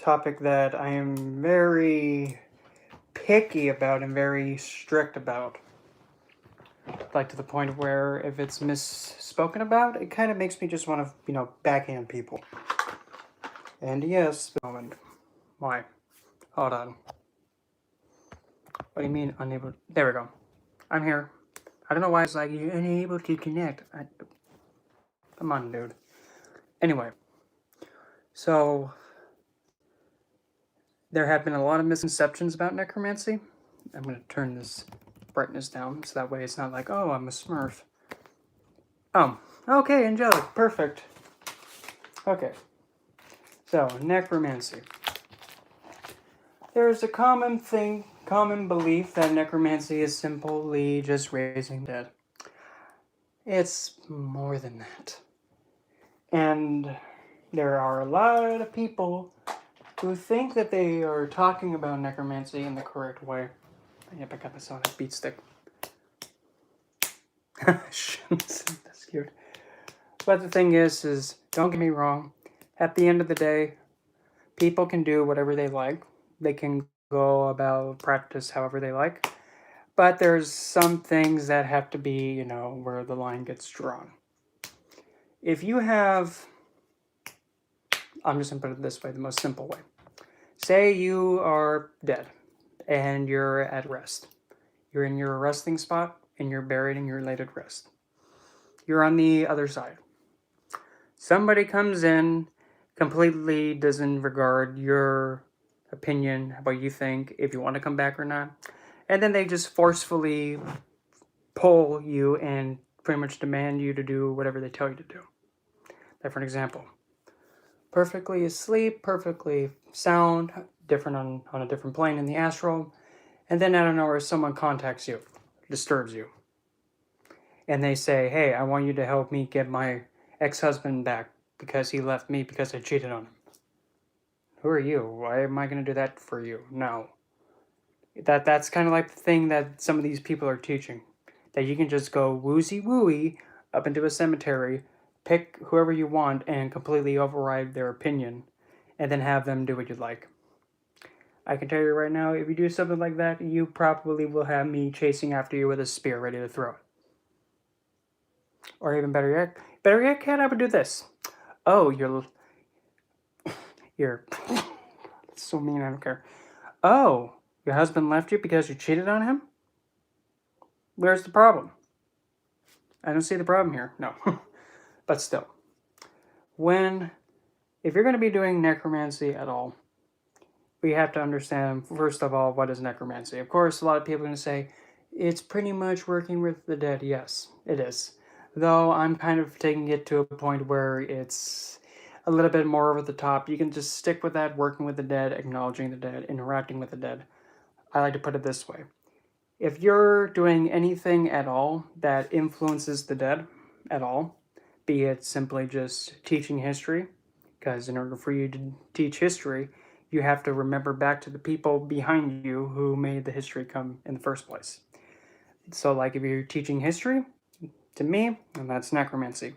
topic that I am very picky about and very strict about. Like to the point where if it's misspoken about, it kind of makes me just want to, backhand people. And yes, moment. Why? Hold on. What do you mean unable? There we go. I'm here. I don't know why it's like you're unable to connect. Come on, dude. Anyway, so there have been a lot of misconceptions about necromancy. I'm going to turn this brightness down so that way it's not like, oh, I'm a smurf. Oh, okay, angelic, perfect. Okay, so necromancy. There's a common belief that necromancy is simply just raising the dead. It's more than that. And there are a lot of people who think that they are talking about necromancy in the correct way. Yep, I got this on a beat stick. That's cute. But the thing is, don't get me wrong, at the end of the day, people can do whatever they like. They can go about practice however they like. But there's some things that have to be, where the line gets drawn. If you have, I'm just going to put it this way, the most simple way. Say you are dead and you're at rest. You're in your resting spot and you're buried and you're laid at rest. You're on the other side. Somebody comes in, completely doesn't regard your opinion, what you think, if you want to come back or not. And then they just forcefully pull you and pretty much demand you to do whatever they tell you to do. Like for an example, perfectly asleep, perfectly sound, different on a different plane in the astral, and then out of nowhere someone contacts you, disturbs you. And they say, hey, I want you to help me get my ex-husband back because he left me because I cheated on him. Who are you? Why am I going to do that for you? No. That's kind of like the thing that some of these people are teaching. That you can just go woozy-wooey up into a cemetery, pick whoever you want, and completely override their opinion, and then have them do what you like. I can tell you right now, if you do something like that, you probably will have me chasing after you with a spear ready to throw it. Or even better yet, Cat, I would do this. Oh, you're so mean, I don't care. Oh, your husband left you because you cheated on him? Where's the problem? I don't see the problem here. No. But still. If you're going to be doing necromancy at all, we have to understand, first of all, what is necromancy. Of course, a lot of people are going to say, it's pretty much working with the dead. Yes, it is. Though I'm kind of taking it to a point where it's a little bit more over the top. You can just stick with that, working with the dead, acknowledging the dead, interacting with the dead. I like to put it this way. If you're doing anything at all that influences the dead at all, be it simply just teaching history, because in order for you to teach history, you have to remember back to the people behind you who made the history come in the first place. So like if you're teaching history, to me, and that's necromancy.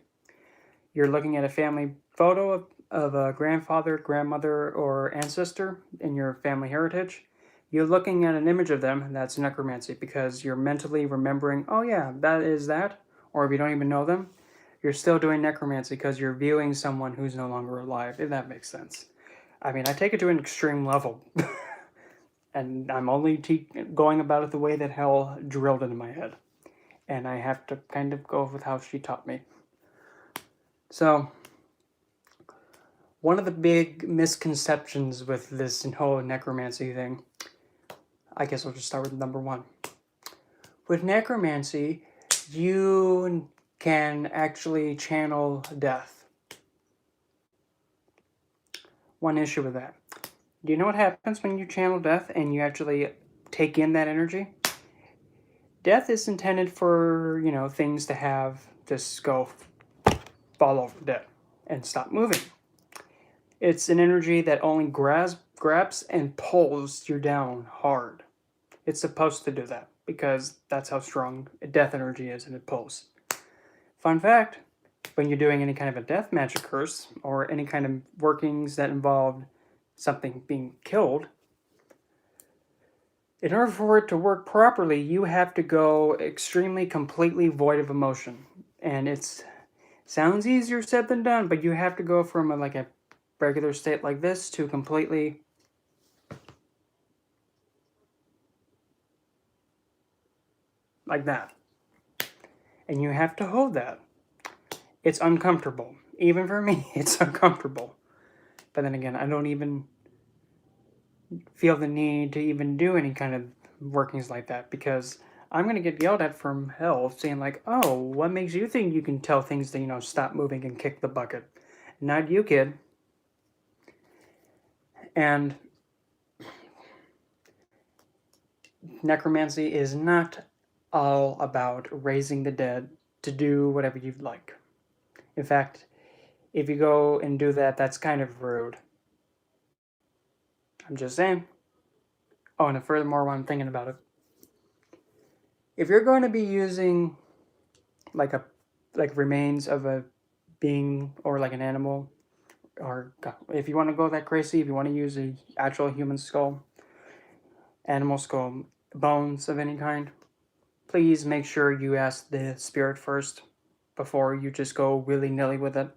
You're looking at a family photo of a grandfather, grandmother, or ancestor in your family heritage. You're looking at an image of them, and that's necromancy, because you're mentally remembering, oh yeah, that is that. Or if you don't even know them, you're still doing necromancy because you're viewing someone who's no longer alive, if that makes sense. I mean, I take it to an extreme level. And I'm only going about it the way that hell drilled into my head. And I have to kind of go with how she taught me. So, one of the big misconceptions with this whole necromancy thing, I guess I'll just start with number one. With necromancy, you can actually channel death. One issue with that. Do you know what happens when you channel death and you actually take in that energy? Death is intended for, things to have just go fall over dead and stop moving. It's an energy that only grabs and pulls you down hard. It's supposed to do that because that's how strong death energy is, and it pulls. Fun fact, when you're doing any kind of a death magic curse or any kind of workings that involve something being killed, in order for it to work properly, you have to go extremely completely void of emotion. And it sounds easier said than done, but you have to go from like a regular state like this to completely like that. And you have to hold that. It's uncomfortable. Even for me, it's uncomfortable. But then again, I don't even feel the need to even do any kind of workings like that because I'm going to get yelled at from hell saying like, oh, what makes you think you can tell things to, stop moving and kick the bucket? Not you, kid. And necromancy is not all about raising the dead to do whatever you'd like. In fact, if you go and do that, that's kind of rude. I'm just saying. Oh, and furthermore, while I'm thinking about it, if you're going to be using like remains of a being or like an animal, or if you want to go that crazy, if you want to use a actual human skull, animal skull, bones of any kind, please make sure you ask the spirit first before you just go willy-nilly with it.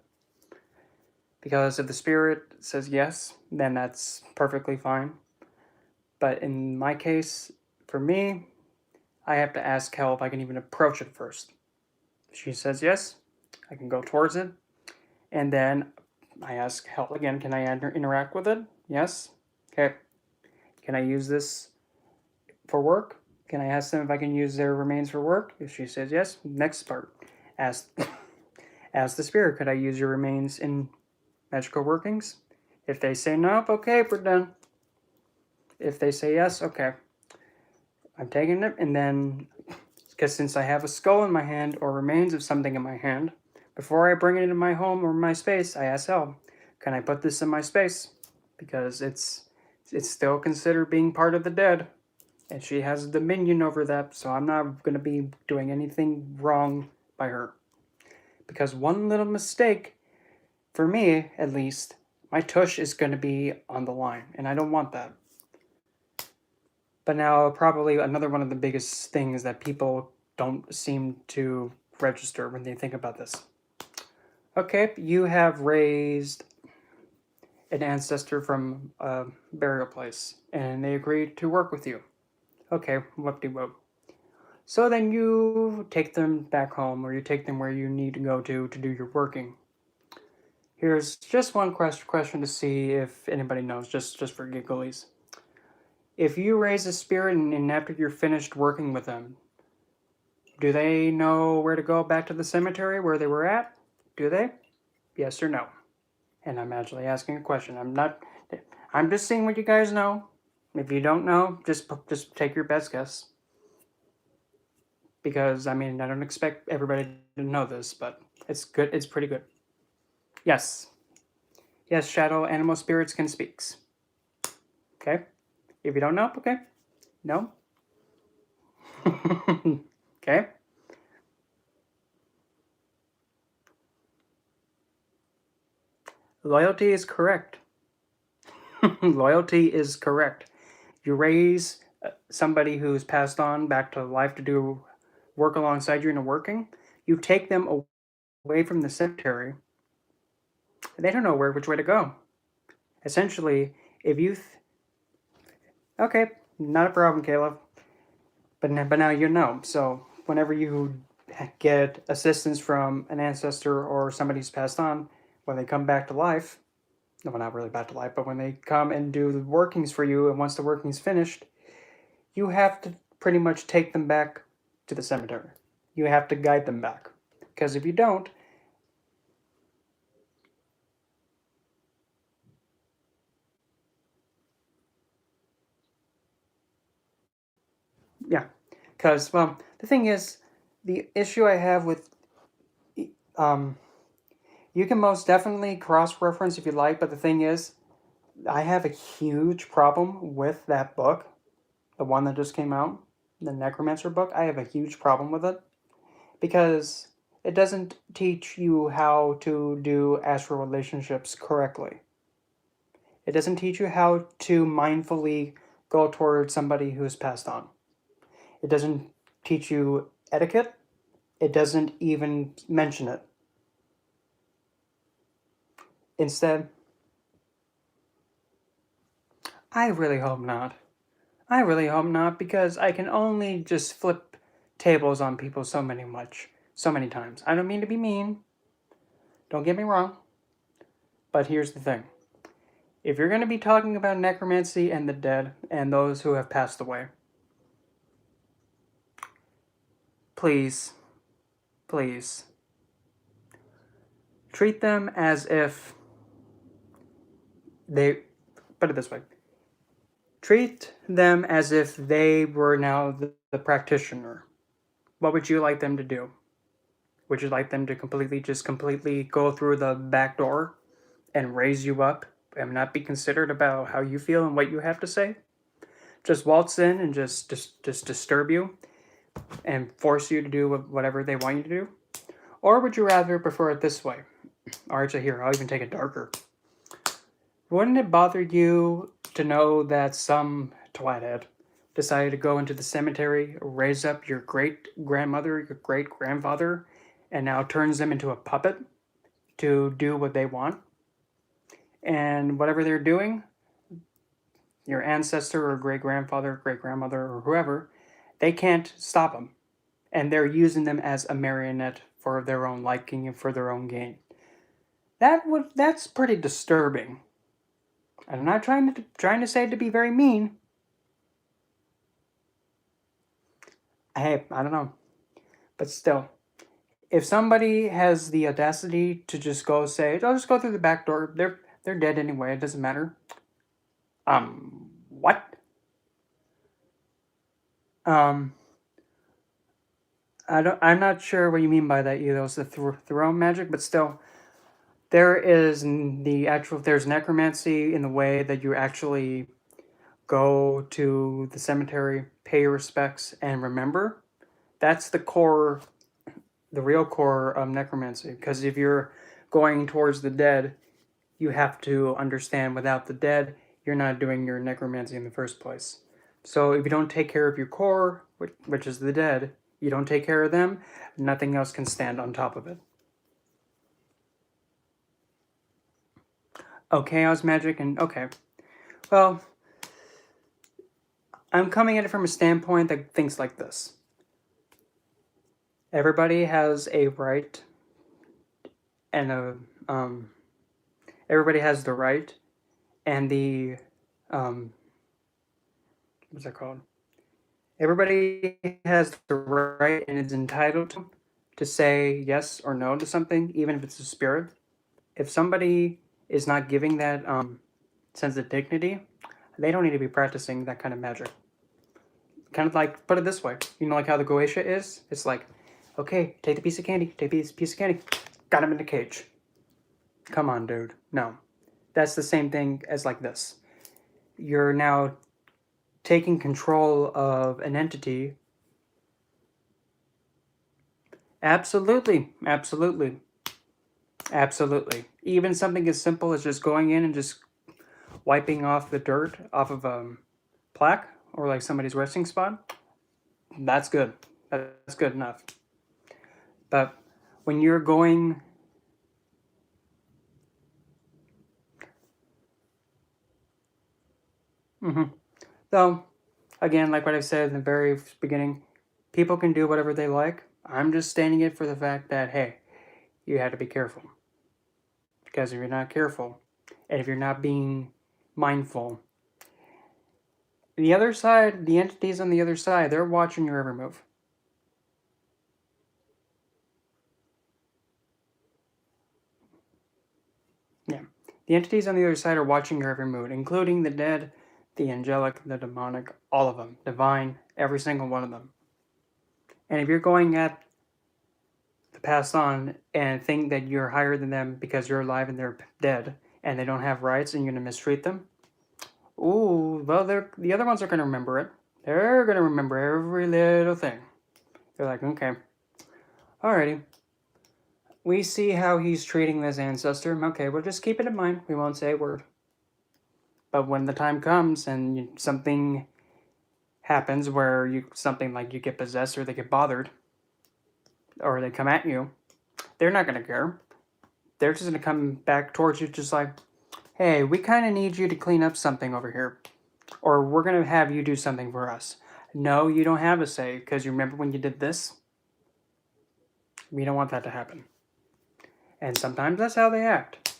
Because if the spirit says yes, then that's perfectly fine. But in my case, for me, I have to ask Hel if I can even approach it first. If she says yes, I can go towards it. And then I ask Hel again, can I interact with it? Yes. Okay. Can I use this for work? Can I ask them if I can use their remains for work? If she says yes, next part. Ask, ask the spirit, could I use your remains in magical workings? If they say no, okay, we're done. If they say yes, okay. I'm taking it, and then, because since I have a skull in my hand or remains of something in my hand, before I bring it into my home or my space, I ask Hel, can I put this in my space? Because it's still considered being part of the dead. And she has dominion over that, so I'm not going to be doing anything wrong by her. Because one little mistake, for me at least, my tush is going to be on the line, and I don't want that. But now, probably another one of the biggest things that people don't seem to register when they think about this. Okay, you have raised an ancestor from a burial place, and they agreed to work with you. Okay, whoop-de-whoop. So then you take them back home, or you take them where you need to go to do your working. Here's just one question to see if anybody knows, just for gigglies. If you raise a spirit and after you're finished working with them, do they know where to go back to the cemetery where they were at? Do they? Yes or no? And I'm actually asking a question. I'm just seeing what you guys know. If you don't know, just take your best guess. Because, I mean, I don't expect everybody to know this, but it's good. It's pretty good. Yes. Yes, shadow animal spirits can speak. Okay? If you don't know, okay? No? Okay? Loyalty is correct. Loyalty is correct. You raise somebody who's passed on back to life to do work alongside you in a working, you take them away from the cemetery, they don't know which way to go. Essentially, if you... Okay, not a problem, Caleb. But now you know. So whenever you get assistance from an ancestor or somebody who's passed on, when they come back to life, well, not really back to life, but when they come and do the workings for you, and once the working's finished, you have to pretty much take them back to the cemetery. You have to guide them back. Because if you don't, yeah. Because, well, the thing is, the issue I have with, you can most definitely cross-reference if you like, but the thing is, I have a huge problem with that book, the one that just came out, the Necromancer book. I have a huge problem with it because it doesn't teach you how to do astral relationships correctly. It doesn't teach you how to mindfully go towards somebody who's passed on. It doesn't teach you etiquette. It doesn't even mention it. Instead, I really hope not. I really hope not, because I can only just flip tables on people so many times. I don't mean to be mean. Don't get me wrong. But here's the thing. If you're going to be talking about necromancy and the dead and those who have passed away, please, please, treat them as if they, put it this way, treat them as if they were now the practitioner. What would you like them to do? Would you like them to completely go through the back door and raise you up and not be considered about how you feel and what you have to say? Just waltz in and just disturb you and force you to do whatever they want you to do? Or would you rather prefer it this way? Or actually, here, I'll even take it darker. Wouldn't it bother you to know that some twithead decided to go into the cemetery, raise up your great-grandmother, your great-grandfather, and now turns them into a puppet to do what they want? And whatever they're doing, your ancestor or great-grandfather, great-grandmother, or whoever, they can't stop them. And they're using them as a marionette for their own liking and for their own gain. That's pretty disturbing. I'm not trying to say to be very mean. Hey, I don't know. But still, if somebody has the audacity to just go say, "I'll just go through the back door. They're dead anyway. It doesn't matter." What? I'm not sure what you mean by that either. It's the throne magic, but still, there's necromancy in the way that you actually go to the cemetery, pay your respects, and remember. That's the real core of necromancy. Because if you're going towards the dead, you have to understand without the dead, you're not doing your necromancy in the first place. So if you don't take care of your core, which is the dead, you don't take care of them, nothing else can stand on top of it. Oh, chaos magic, and okay. Well, I'm coming at it from a standpoint that thinks like this. Everybody has a right and everybody has the right and the what's that called? Everybody has the right and is entitled to say yes or no to something, even if it's a spirit. If somebody is not giving that sense of dignity, they don't need to be practicing that kind of magic. Kind of like, put it this way, like how the Goetia is? It's like, okay, take the piece of candy, got him in the cage. Come on, dude. No. That's the same thing as like this. You're now taking control of an entity. Absolutely. Even something as simple as just going in and just wiping off the dirt off of a plaque or like somebody's resting spot, that's good. That's good enough. But when you're going... So, again, like what I said in the very beginning, people can do whatever they like. I'm just standing it for the fact that, hey, you have to be careful. Because if you're not careful, and if you're not being mindful, the other side, the entities on the other side, they're watching your every move. Yeah. The entities on the other side are watching your every move, including the dead, the angelic, the demonic, all of them, divine, every single one of them. And if you're going at the past on and think that you're higher than them because you're alive and they're dead and they don't have rights and you're going to mistreat them, ooh, well, the other ones are going to remember it. They're going to remember every little thing. They're like, okay, alrighty. We see how he's treating this ancestor. Okay, we'll just keep it in mind. We won't say a word. But when the time comes and something happens where something like you get possessed or they get bothered or they come at you, they're not going to care. They're just going to come back towards you just like, hey, we kind of need you to clean up something over here. Or we're going to have you do something for us. No, you don't have a say because you remember when you did this? We don't want that to happen. And sometimes that's how they act.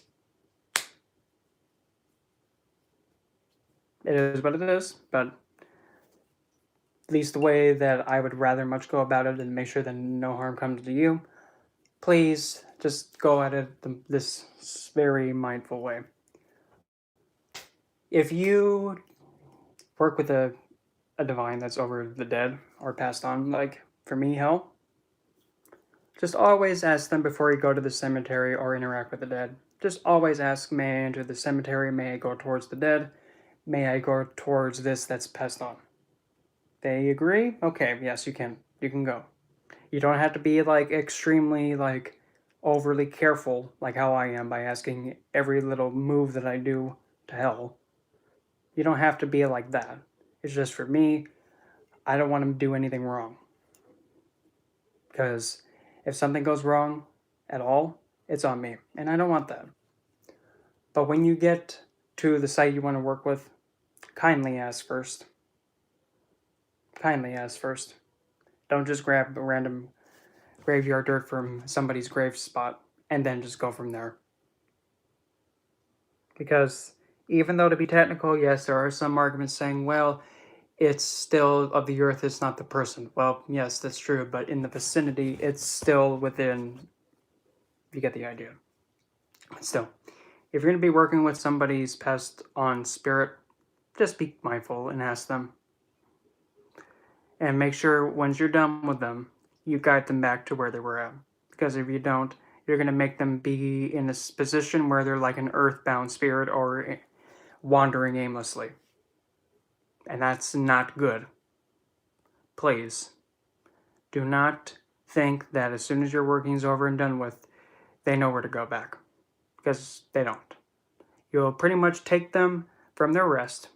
It is what it is, but at least the way that I would rather much go about it and make sure that no harm comes to you, please just go at it this very mindful way. If you work with a divine that's over the dead or passed on, like for me, hell, just always ask them before you go to the cemetery or interact with the dead. Just always ask, may I enter the cemetery? May I go towards the dead? May I go towards this that's passed on? They agree? Okay, yes, you can. You can go. You don't have to be like extremely like overly careful like how I am by asking every little move that I do to hell. You don't have to be like that. It's just for me, I don't want to do anything wrong. Because if something goes wrong at all, it's on me. And I don't want that. But when you get to the site you want to work with, kindly ask first. Kindly ask first. Don't just grab a random graveyard dirt from somebody's grave spot and then just go from there. Because even though to be technical, yes, there are some arguments saying, well, it's still of the earth, it's not the person. Well, yes, that's true, but in the vicinity, it's still within. You get the idea. Still, if you're going to be working with somebody's passed on spirit, just be mindful and ask them. And make sure once you're done with them, you guide them back to where they were at. Because if you don't, you're going to make them be in this position where they're like an earthbound spirit or wandering aimlessly. And that's not good. Please, do not think that as soon as your working is over and done with, they know where to go back. Because they don't. You'll pretty much take them from their rest,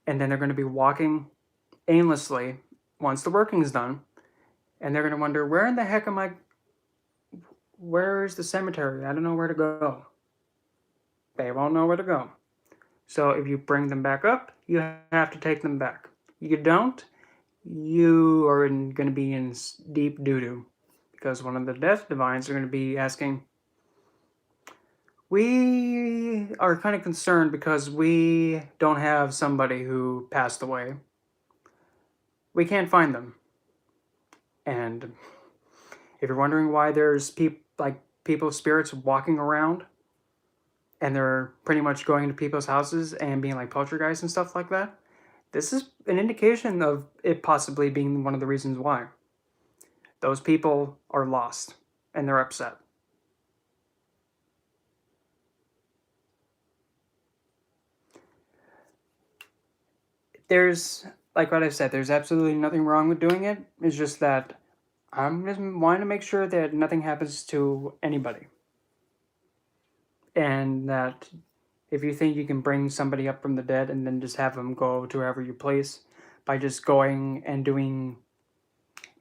and then they're going to be walking aimlessly once the working is done, and they're going to wonder, where in the heck am I? Where is the cemetery? I don't know where to go. They won't know where to go. So if you bring them back up, you have to take them back. You don't, you are going to be in deep doo-doo, because one of the death divines are going to be asking, we are kind of concerned because we don't have somebody who passed away. We can't find them. And if you're wondering why there's people's spirits walking around and they're pretty much going to people's houses and being like poltergeists and stuff like that, this is an indication of it possibly being one of the reasons why. Those people are lost and they're upset. There's, like what I said, there's absolutely nothing wrong with doing it. It's just that I'm just wanting to make sure that nothing happens to anybody. And that if you think you can bring somebody up from the dead and then just have them go to wherever you place by just going and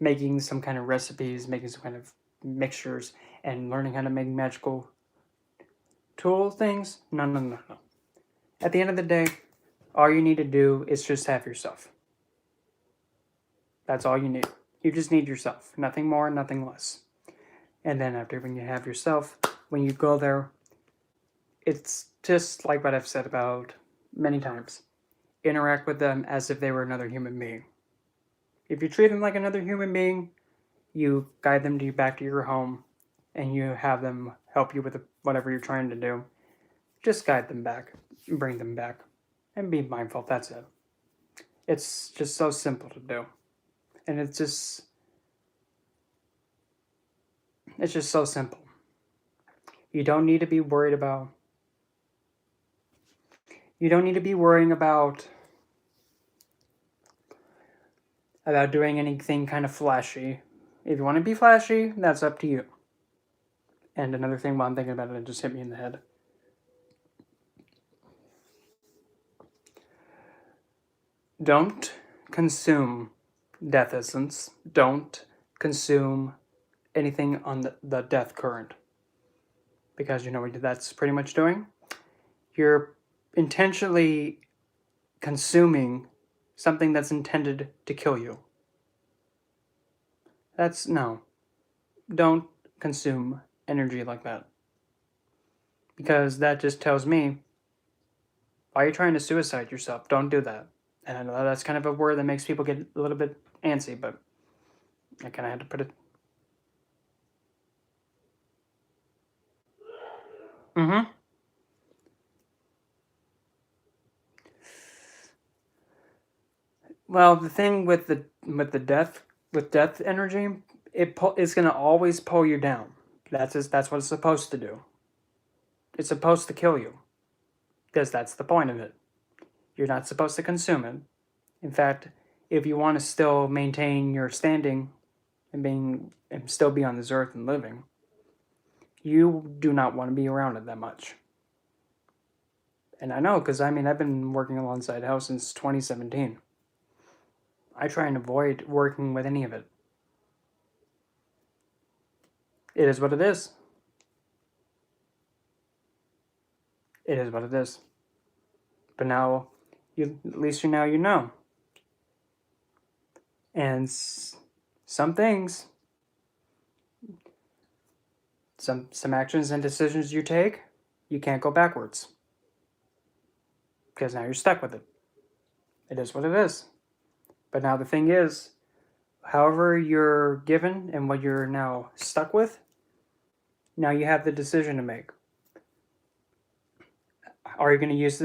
making some kind of recipes, making some kind of mixtures, and learning how to make magical tool things, no. At the end of the day, all you need to do is just have yourself. That's all you need. You just need yourself. Nothing more, nothing less. And then after when you have yourself, when you go there, it's just like what I've said about many times. Interact with them as if they were another human being. If you treat them like another human being, you guide them back to your home and you have them help you with whatever you're trying to do. Just guide them back and bring them back. And be mindful, that's it. It's just so simple to do. And it's just so simple. You don't need to be worried about worrying about doing anything kind of flashy. If you want to be flashy, that's up to you. And another thing while I'm thinking about it, it just hit me in the head. don't consume death essence. Don't consume anything on the death current. Because you know what that's pretty much doing? You're intentionally consuming something that's intended to kill you. No. Don't consume energy like that. Because that just tells me, why are you trying to suicide yourself? Don't do that. And I know that's kind of a word that makes people get a little bit antsy, but I kind of had to put it. Mm-hmm. Well, the thing with death energy, it's gonna always pull you down. That's what it's supposed to do. It's supposed to kill you, because that's the point of it. You're not supposed to consume it. In fact, if you want to still maintain your standing and still be on this earth and living, you do not want to be around it that much. And I know, because I've been working alongside House since 2017. I try and avoid working with any of it. It is what it is. It is what it is. But now, at least now you know. And some things, some actions and decisions you take, you can't go backwards. Because now you're stuck with it. It is what it is. But now the thing is, however you're given and what you're now stuck with, now you have the decision to make. Are you going to use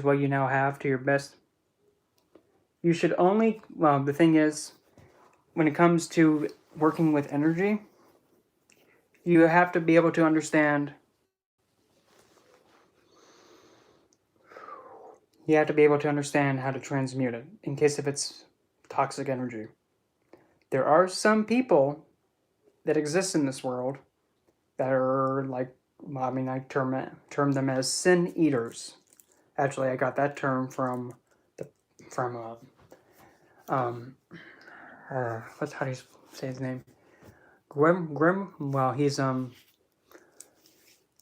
what you now have to your best? You should only, well, the thing is, when it comes to working with energy, you have to be able to understand, how to transmute it, in case if it's toxic energy. There are some people that exist in this world that are like, I term them as sin eaters. Actually, I got that term from how do you say his name? Grim. Well, he's on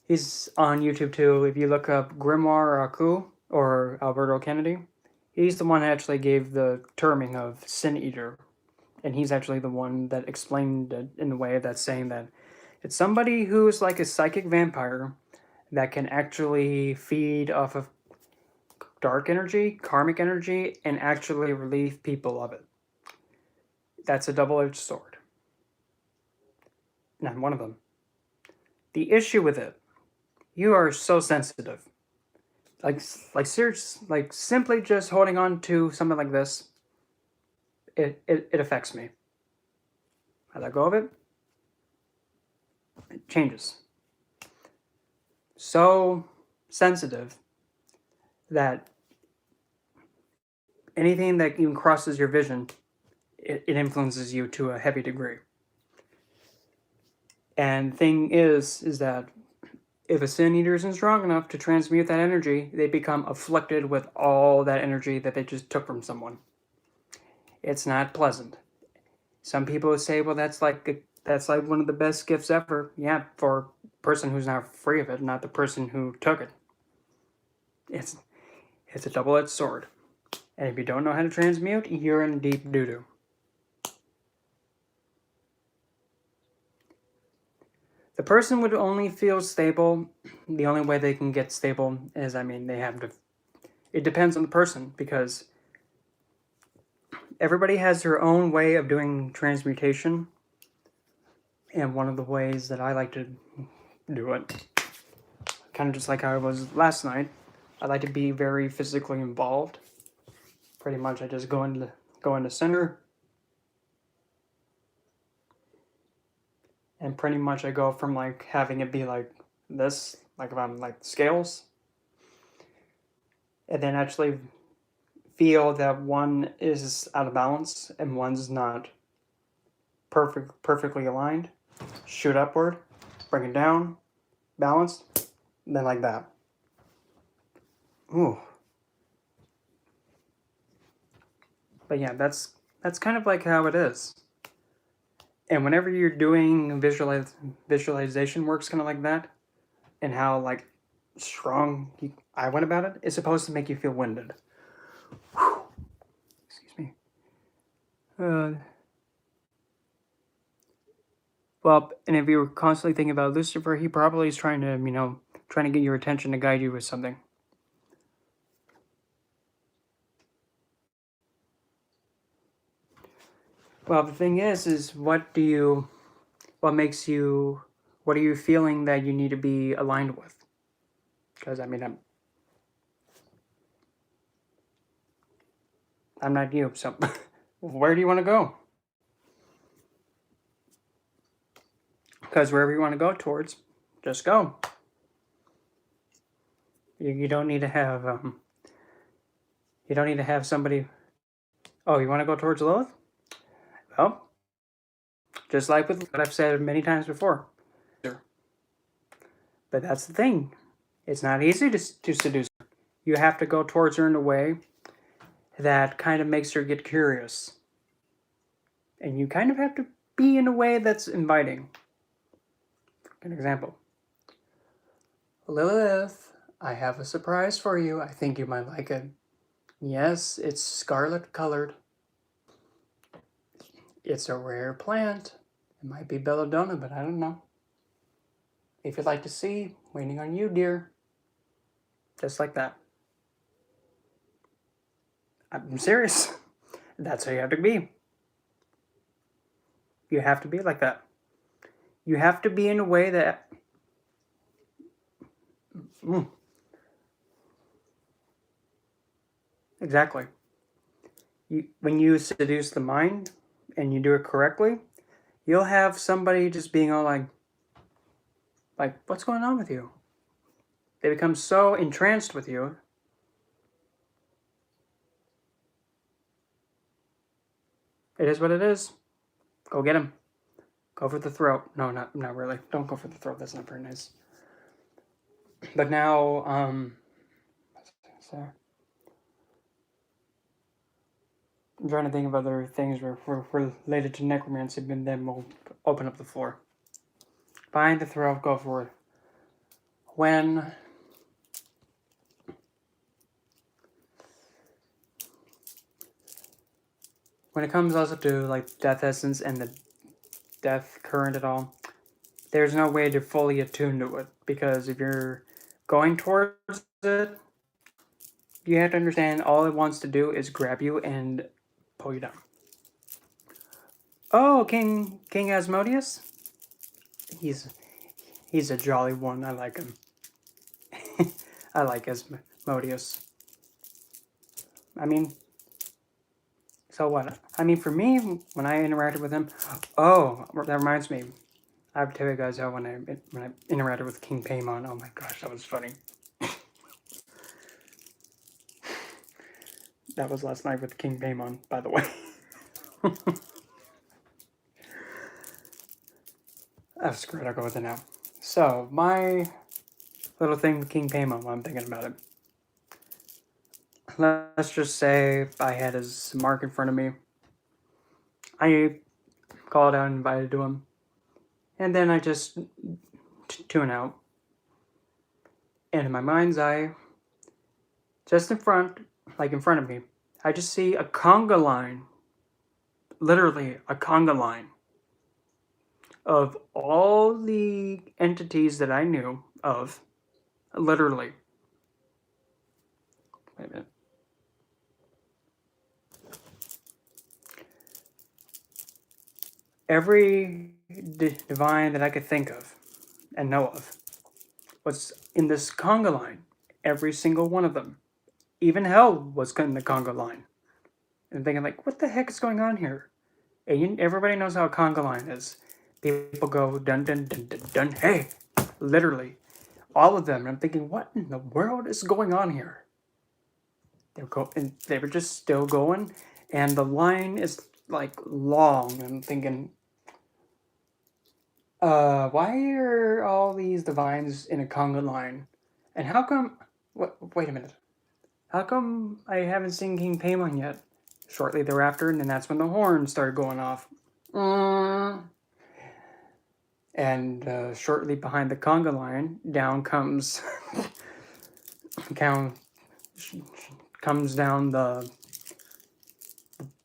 YouTube too. If you look up Grimoire Aku or Alberto Kennedy, he's the one that actually gave the terming of sin eater, and he's actually the one that explained it in a way that's saying that it's somebody who's like a psychic vampire that can actually feed off of dark energy, karmic energy, and actually relieve people of it. That's a double-edged sword. Not one of them. The issue with it, you are so sensitive. Like simply just holding on to something like this, it affects me. I let go of it, it changes. So sensitive that anything that even crosses your vision, it influences you to a heavy degree. And the thing is that if a sin eater isn't strong enough to transmute that energy, they become afflicted with all that energy that they just took from someone. It's not pleasant. Some people say, well, that's like one of the best gifts ever. Yeah, for a person who's not free of it, not the person who took it. It's a double-edged sword. And if you don't know how to transmute, you're in deep doo-doo. The person would only feel stable. The only way they can get stable is, they have to. It depends on the person, because everybody has their own way of doing transmutation. And one of the ways that I like to do it, kind of just like I was last night, I like to be very physically involved. Pretty much I just go into center. And pretty much I go from like having it be like this, like if I'm like scales, and then actually feel that one is out of balance and one's not perfectly aligned. Shoot upward, bring it down, balanced, then like that. Ooh. But yeah, that's kind of like how it is. And whenever you're doing visualization works kind of like that, and how like strong I went about it, it's supposed to make you feel winded. Whew. Excuse me. Well, and if you were constantly thinking about Lucifer, he probably is trying to, trying to get your attention to guide you with something. Well, the thing is what makes you, what are you feeling that you need to be aligned with? Because I'm not you, so where do you want to go? Because wherever you want to go towards, just go. You don't need to have somebody. Oh, you want to go towards Lilith? Well, just like with what I've said many times before. But that's the thing. It's not easy to seduce her. You have to go towards her in a way that kind of makes her get curious. And you kind of have to be in a way that's inviting. For an example. Lilith, I have a surprise for you. I think you might like it. Yes, it's scarlet colored. It's a rare plant. It might be belladonna, but I don't know. If you'd like to see, waiting on you, dear. Just like that. I'm serious. That's how you have to be. You have to be like that. You have to be in a way that... Exactly. When you seduce the mind and you do it correctly, you'll have somebody just being all like, what's going on with you? They become so entranced with you. It is what it is. Go get him. Go for the throat. No, not really. Don't go for the throat. That's not very nice. But now, so I'm trying to think of other things related to necromancy, and then we'll open up the floor. Find the throat. Go for it. When it comes also to like death essence and the death current at all, there's no way to fully attune to it, because if you're going towards it, you have to understand all it wants to do is grab you and pull you down. Oh, King Asmodeus? He's a jolly one. I like him. I like Asmodeus. I mean, so what? I mean, for me, when I interacted with him, oh, that reminds me. I have to tell you guys how when I interacted with King Paimon, oh my gosh, that was funny. That was last night with King Paimon, by the way. Oh, screw it, I'll go with it now. So, my little thing with King Paimon while I'm thinking about it. Let's just say I had his mark in front of me. I called out and invited to him. And then I just tune out. And in my mind's eye, just in front of me, I just see a conga line. Literally a conga line of all the entities that I knew of. Literally. Wait a minute. Every divine that I could think of and know of was in this conga line. Every single one of them. Even hell was in the conga line. And thinking like, what the heck is going on here? And everybody knows how a conga line is. People go dun dun dun dun dun. Hey, literally, all of them. And I'm thinking, what in the world is going on here? They were just still going, and the line is like long. And I'm thinking, why are all these divines in a conga line? And how come? Wait a minute. How come I haven't seen King Paimon yet? Shortly thereafter, and then that's when the horn started going off. And shortly behind the conga line, down comes comes down the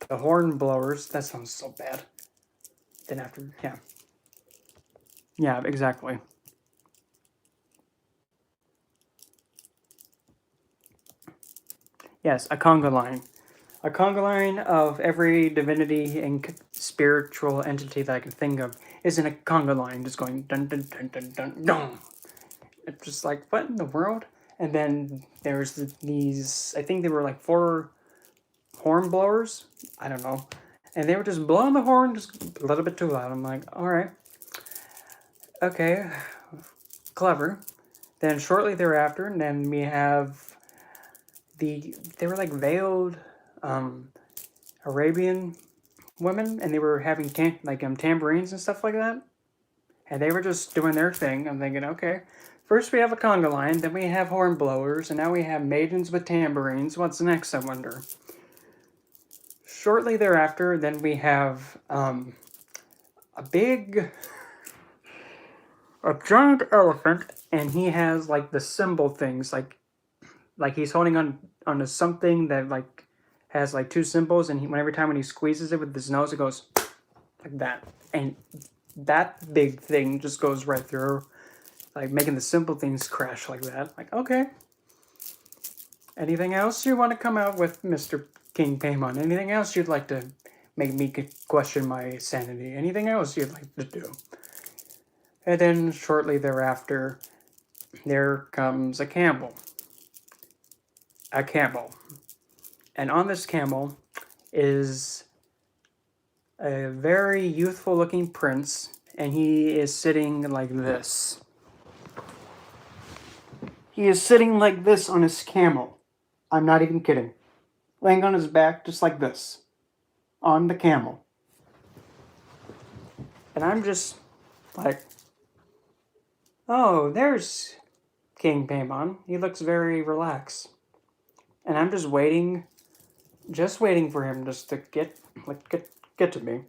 horn blowers. That sounds so bad. Then after, yeah, exactly. Yes, a conga line. A conga line of every divinity and spiritual entity that I can think of is in a conga line, just going dun dun dun dun dun dun. It's just like, what in the world? And then there's these, I think they were like 4 horn blowers. I don't know. And they were just blowing the horn just a little bit too loud. I'm like, all right, okay, clever. Then shortly thereafter, and then we have they were like veiled Arabian women, and they were having tambourines and stuff like that, and they were just doing their thing. I'm thinking, okay, first we have a conga line, then we have horn blowers, and now we have maidens with tambourines. What's next, I wonder? Shortly thereafter, then we have a giant elephant, and he has like the symbol things, like he's holding on to something that like has like 2 symbols, and every time when he squeezes it with his nose, it goes like that, and that big thing just goes right through, like making the simple things crash like that. Like, okay. Anything else you want to come out with, Mr. King Paimon? Anything else you'd like to make me question my sanity? Anything else you'd like to do? And then shortly thereafter, there comes a camel. A camel. And on this camel is a very youthful looking prince, and he is sitting like this. He is sitting like this on his camel. I'm not even kidding. Laying on his back just like this. On the camel. And I'm just like, oh, there's King Paimon. He looks very relaxed. And I'm just waiting for him just to get to me.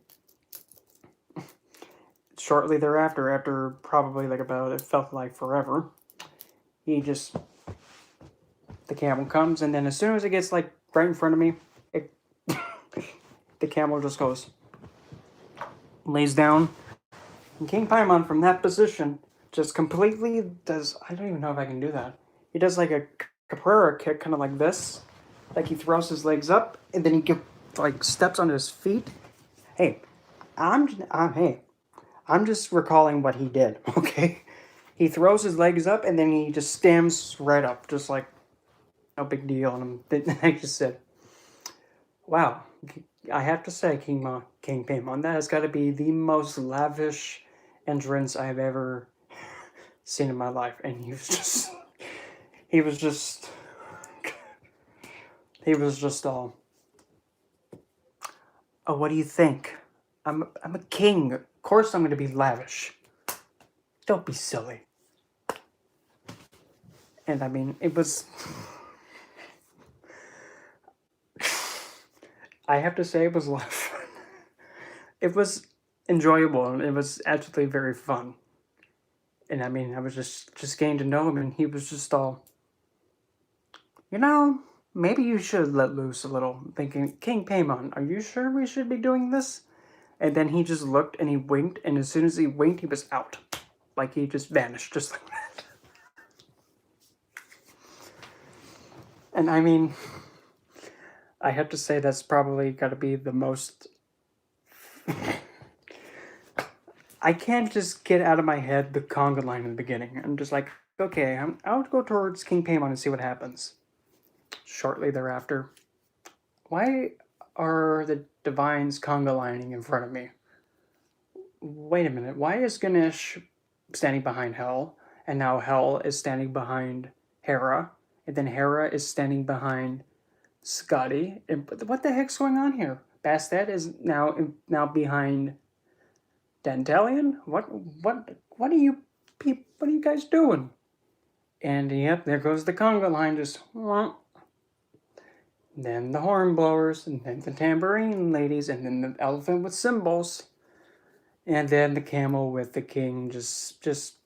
Shortly thereafter, after probably like about, it felt like forever, the camel comes, and then as soon as it gets like right in front of me, the camel just lays down, and King Paimon from that position just completely does, I don't even know if I can do that. He does like a capoeira kick, kind of like this, like he throws his legs up, and then he steps on his feet. Hey, I'm just recalling what he did, okay? He throws his legs up, and then he just stands right up, just like, no big deal. And I just said, wow, I have to say, King Paimon, that has got to be the most lavish entrance I've ever seen in my life. And he was just all, oh, what do you think? I'm a king. Of course I'm going to be lavish. Don't be silly. And I mean, it was... I have to say it was a lot of fun. It was enjoyable, and it was actually very fun. And I mean, I was just getting to know him, and he was just all, maybe you should let loose a little. Thinking, King Paimon, are you sure we should be doing this? And then he just looked, and he winked, and as soon as he winked, he was out. Like, he just vanished, just like that. And I mean, I have to say that's probably got to be the most... I can't just get out of my head the conga line in the beginning. I'm just like, okay, I'll go towards King Paimon and see what happens. Shortly thereafter, why are the divines conga lining in front of me? Wait a minute, why is Ganesh standing behind Hel, and now Hel is standing behind Hera, and then Hera is standing behind Scotty? And what the heck's going on here? Bastet is now behind Dantalion? What are you guys doing? And yep, there goes the conga line, just then the horn blowers, and then the tambourine ladies, and then the elephant with cymbals, and then the camel with the king. Just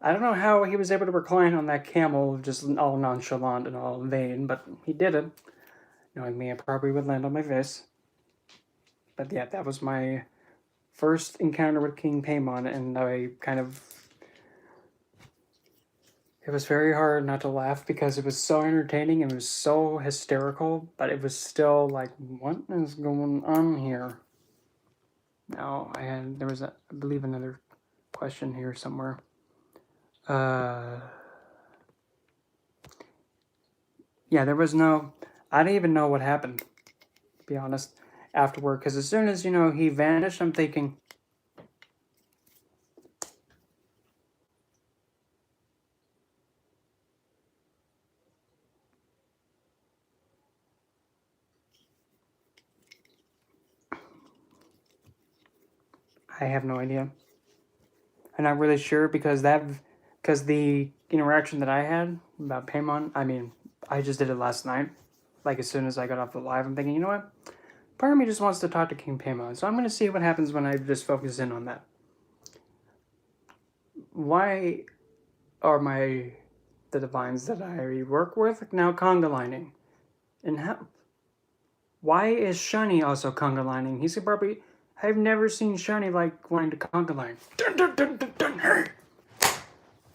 I don't know how he was able to recline on that camel, just all nonchalant and all vain, but he did it. Knowing me, I probably would land on my face. But yeah, that was my first encounter with King Paimon, and I kind of. It was very hard not to laugh because it was so entertaining and it was so hysterical, but it was still like, what is going on here? Now, there was, I believe, another question here somewhere. Yeah, there was no, I didn't even know what happened, to be honest, afterward, because as soon as, he vanished, I'm thinking, I have no idea. I'm not really sure because the interaction that I had about Paimon, I mean, I just did it last night. Like, as soon as I got off the live, I'm thinking, you know what? Part of me just wants to talk to King Paimon, so I'm going to see what happens when I just focus in on that. Why are the divines that I work with now conga lining? And why is Shani also conga lining? He's probably, I've never seen Shani like wanting to conga line. Dun, dun, dun, dun, dun, hey.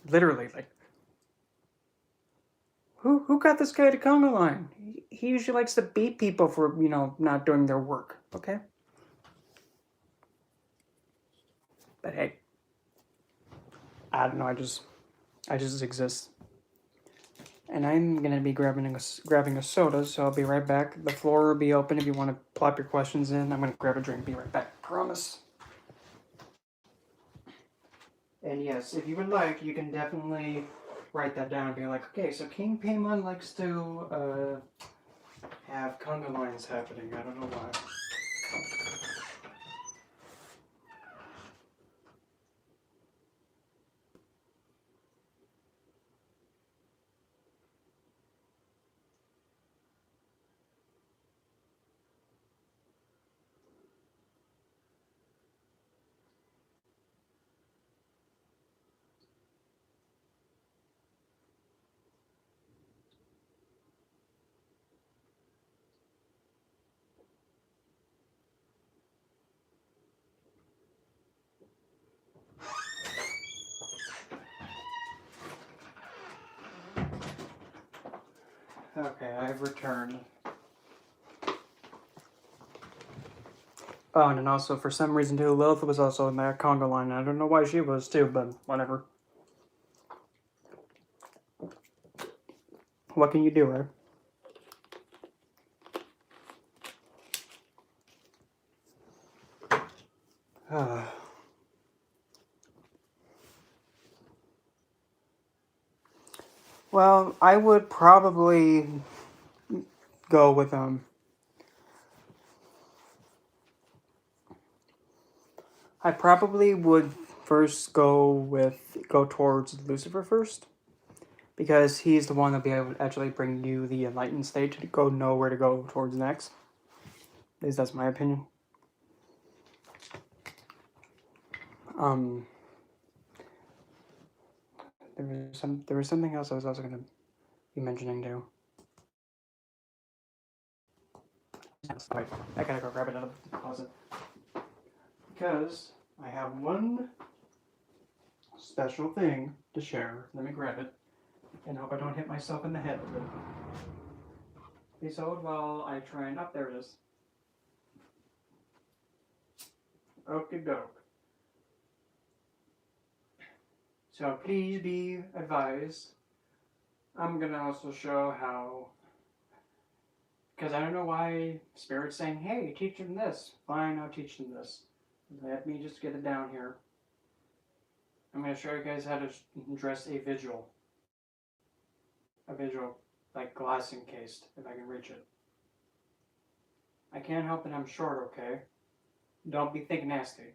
Literally, like, who got this guy to conga line? He usually likes to beat people for not doing their work. Okay, but hey, I don't know. I just exist. And I'm gonna be grabbing a soda, so I'll be right back. The floor will be open if you want to plop your questions in. I'm gonna grab a drink. Be right back. Promise. And yes, if you would like, you can definitely write that down and be like, okay, so King Paimon likes to have conga lines happening. I don't know why. Okay, I've returned. Oh, and then also, for some reason, too, Lilith was also in that conga line. I don't know why she was, too, but whatever. What can you do, right? Well, I would probably go with I probably would first go towards Lucifer first, because he's the one that'll be able to actually bring you the enlightened state to go know where to go towards next. At least that's my opinion. There was something else I was also gonna be mentioning too. Wait, I gotta go grab it out of the closet because I have one special thing to share. Let me grab it and hope I don't hit myself in the head with it. Please hold while I try and... there it is. Okie doke. So please be advised, I'm gonna also show how, because I don't know why Spirit's saying, hey, teach them this. Fine, I'll teach them this. Let me just get it down here. I'm gonna show you guys how to dress a vigil. A vigil, like glass encased, if I can reach it. I can't help it, I'm short, okay? Don't be thick nasty.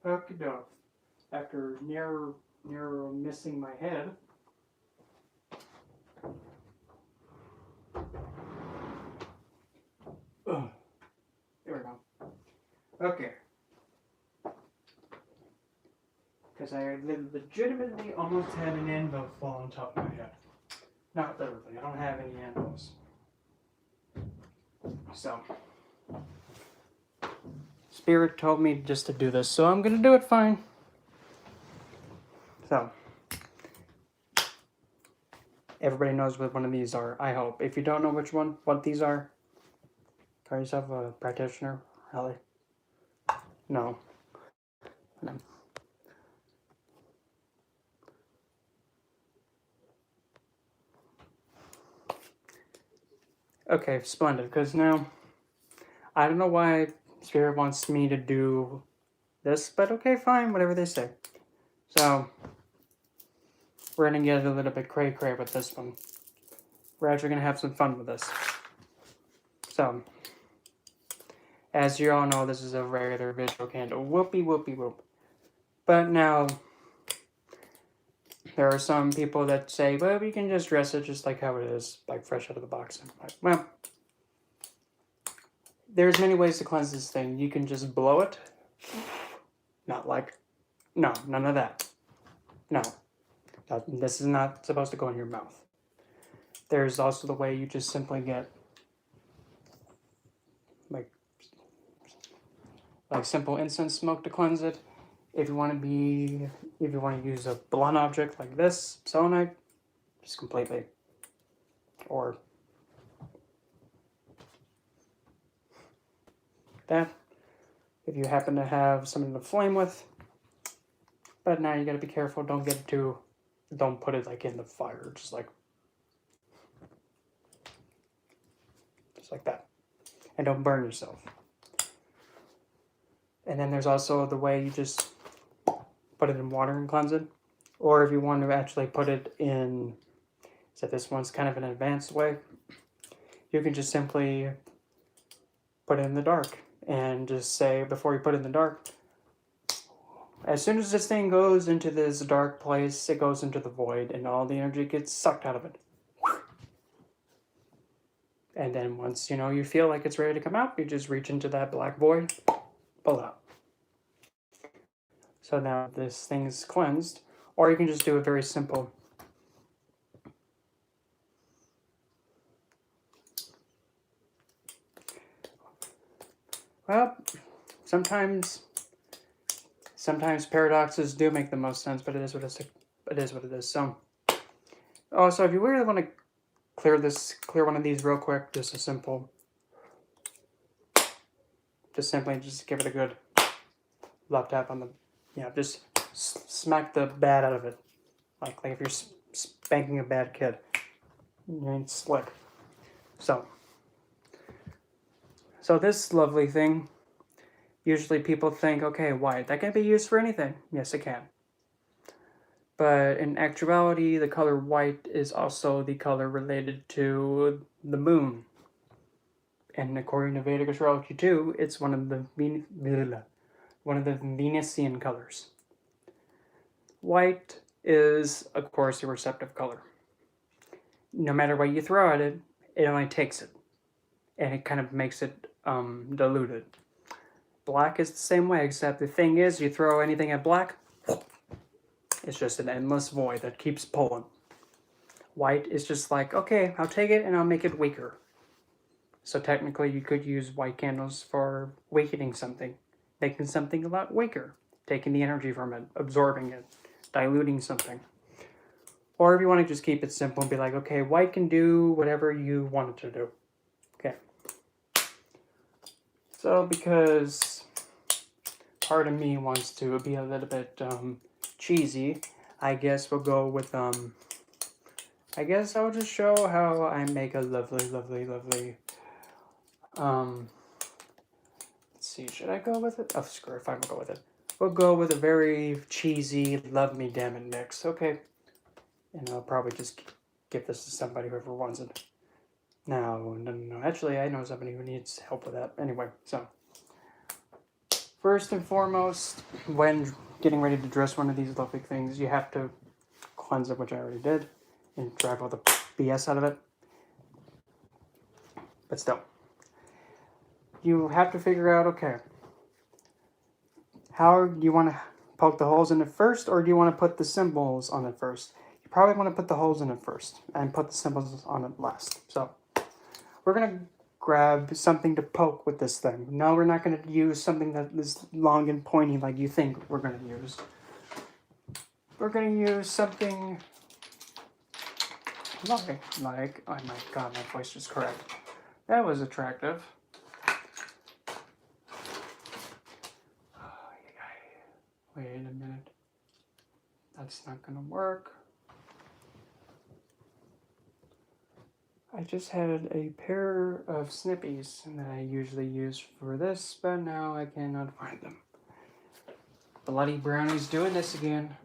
Okie doke. After near missing my head. Ugh. There we go. Okay. Because I legitimately almost had an anvil fall on top of my head. Not literally. I don't have any anvils. So, Spirit told me just to do this, so I'm gonna do it fine. So, everybody knows what one of these are, I hope. If you don't know what these are, call yourself a practitioner, Ellie. No. No. Okay, splendid, because now, I don't know why Spirit wants me to do this, but okay, fine, whatever they say. So, we're gonna get a little bit cray-cray with this one. We're actually gonna have some fun with this. So, as you all know, this is a regular visual candle. Whoopie, whoopie, whoop. But now, there are some people that say, well, we can just dress it just like how it is, like fresh out of the box. I'm like, well, there's many ways to cleanse this thing. You can just blow it. Not like, no, none of that. No, this is not supposed to go in your mouth. There's also the way you just simply get like simple incense smoke to cleanse it. If you want to use a blunt object like this, selenite, just completely. Or that, if you happen to have something to flame with. But now you gotta be careful, don't put it like in the fire, just like that. And don't burn yourself. And then there's also the way you just put it in water and cleanse it. Or if you want to actually put it in, so this one's kind of an advanced way, you can just simply put it in the dark and just say, before you put it in the dark, as soon as this thing goes into this dark place, it goes into the void and all the energy gets sucked out of it. And then once, you feel like it's ready to come out, you just reach into that black void, pull out. So now this thing is cleansed. Or you can just do a very simple. Well, sometimes paradoxes do make the most sense, but it is what it is. So, also, if you really want to clear one of these real quick, just a simple, just give it a good left tap on the, just smack the bad out of it, like if you're spanking a bad kid, you ain't slick. So this lovely thing, usually people think, okay, white, that can be used for anything. Yes, it can. But in actuality, the color white is also the color related to the moon. And according to Vedic astrology too, it's one of the Venusian colors. White is, of course, a receptive color. No matter what you throw at it, it only takes it. And it kind of makes it diluted. Black is the same way, except the thing is, you throw anything at black, it's just an endless void that keeps pulling. White is just like, okay, I'll take it and I'll make it weaker. So technically you could use white candles for weakening something, making something a lot weaker, taking the energy from it, absorbing it, diluting something. Or if you want to just keep it simple and be like, okay, white can do whatever you want it to do. Okay. So because part of me wants to be a little bit cheesy, I guess we'll go with, I guess I'll just show how I make a lovely, let's see, should I go with it? Oh, screw it, fine, we'll go with it. We'll go with a very cheesy, love me damn it mix, okay? And I'll probably just give this to somebody, whoever wants it. No, actually, I know somebody who needs help with that. Anyway, so. First and foremost, when getting ready to dress one of these lovely things, you have to cleanse it, which I already did, and drive all the BS out of it. But still, you have to figure out, okay, how do you want to poke the holes in it first, or do you want to put the symbols on it first? You probably want to put the holes in it first, and put the symbols on it last. So, we're going to grab something to poke with this thing. No, we're not going to use something that is long and pointy like you think we're going to use. We're going to use something like, oh my god, my voice was correct. That was attractive. Wait a minute. That's not going to work. I just had a pair of snippies that I usually use for this, but now I cannot find them. Bloody brownies doing this again.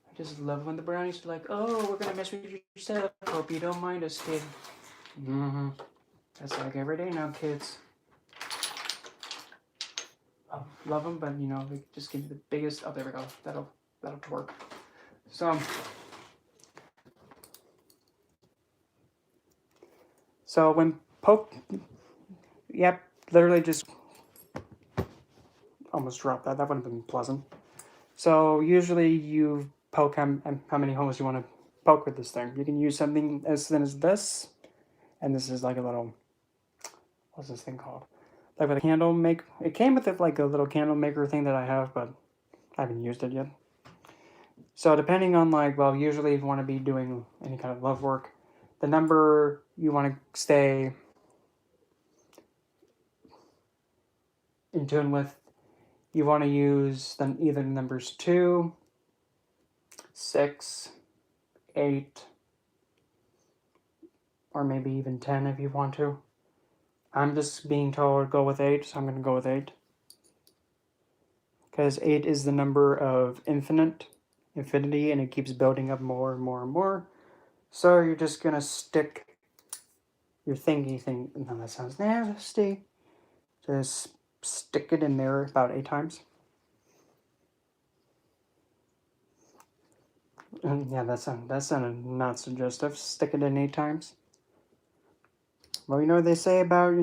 I just love when the brownies are like, oh, we're gonna mess with your setup. Hope you don't mind us, kid. Mm-hmm. That's like every day now, kids. Oh, love them, but you know, they just give me the biggest. Oh, there we go. That'll work. So when poke, yep, literally just almost dropped that. That would have been pleasant. So usually you poke how many holes you want to poke with this thing. You can use something as thin as this, and this is like a little, what's this thing called? Like with a candle make. It came with it like a little candle maker thing that I have, but I haven't used it yet. So depending on like, well, usually if you want to be doing any kind of love work, the number you want to stay in tune with, you want to use then either numbers 2, 6, 8, or maybe even 10 if you want to. I'm just being told go with 8, so I'm going to go with 8. Because 8 is the number of infinity, and it keeps building up more and more and more. So you're just going to stick your thingy thing. No, that sounds nasty. Just stick it in there about 8 times. Yeah, that sounded not suggestive. Stick it in 8 times. Well, you know what they say about,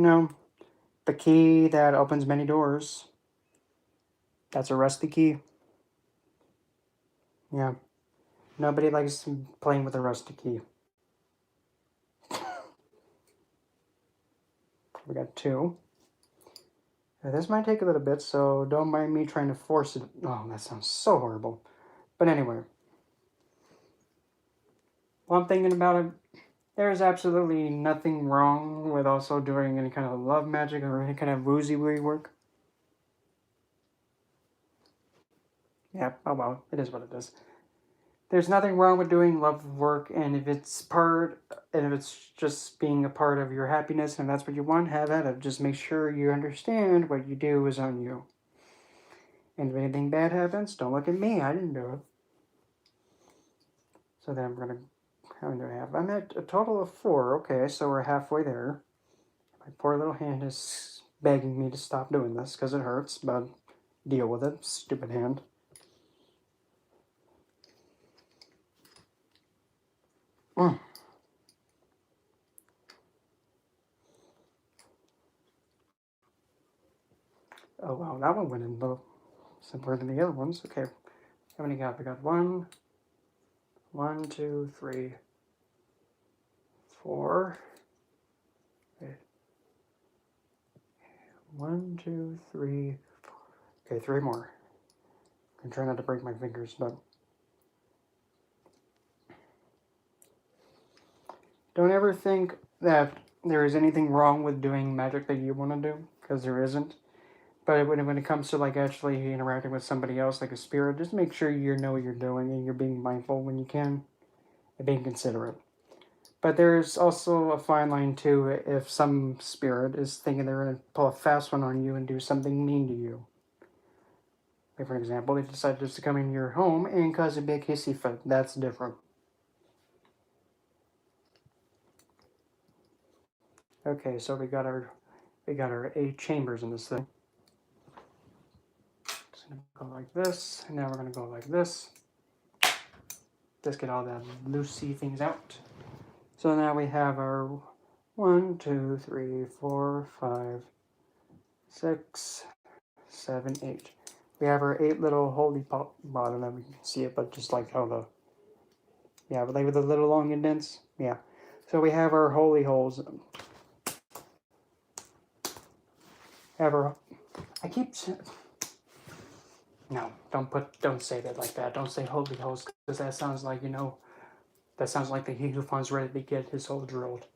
the key that opens many doors. That's a rusty key. Yeah. Nobody likes playing with a rusty key. We got 2. Now, this might take a little bit, so don't mind me trying to force it. Oh, that sounds so horrible. But anyway. While I'm thinking about it, there's absolutely nothing wrong with also doing any kind of love magic or any kind of woozy-wooey work. Yeah, oh well, it is what it is. There's nothing wrong with doing love work, and if it's just being a part of your happiness, and that's what you want, have at it. Just make sure you understand what you do is on you. And if anything bad happens, don't look at me. I didn't do it. So then how many do I have? I'm at a total of 4. Okay, so we're halfway there. My poor little hand is begging me to stop doing this because it hurts, but deal with it, stupid hand. Mm. Oh wow, that one went in a little simpler than the other ones. Okay, how many got? We got 1, 2, 3, 4. Okay. 1, 2, 3, 4. Okay, 3 more. I'm trying not to break my fingers, but don't ever think that there is anything wrong with doing magic that you want to do, because there isn't. But when it comes to like actually interacting with somebody else, like a spirit, just make sure you know what you're doing and you're being mindful when you can and being considerate. But there's also a fine line too if some spirit is thinking they're going to pull a fast one on you and do something mean to you. Like for example, they decide just to come in your home and cause a big hissy fit. That's different. Okay, so we got our 8 chambers in this thing. It's going to go like this, and now we're going to go like this. Just get all the loosey things out. So now we have our 1, 2, 3, 4, 5, 6, 7, 8. We have our 8 little holy pot. Well, I don't know if you can see it, but just like how the, yeah, but like with the little long indents. Yeah. So we have our holy holes. I keep, no, don't say that like that. Don't say holy holes, because that sounds like, you know, that sounds like the he who finds ready to get his hole drilled.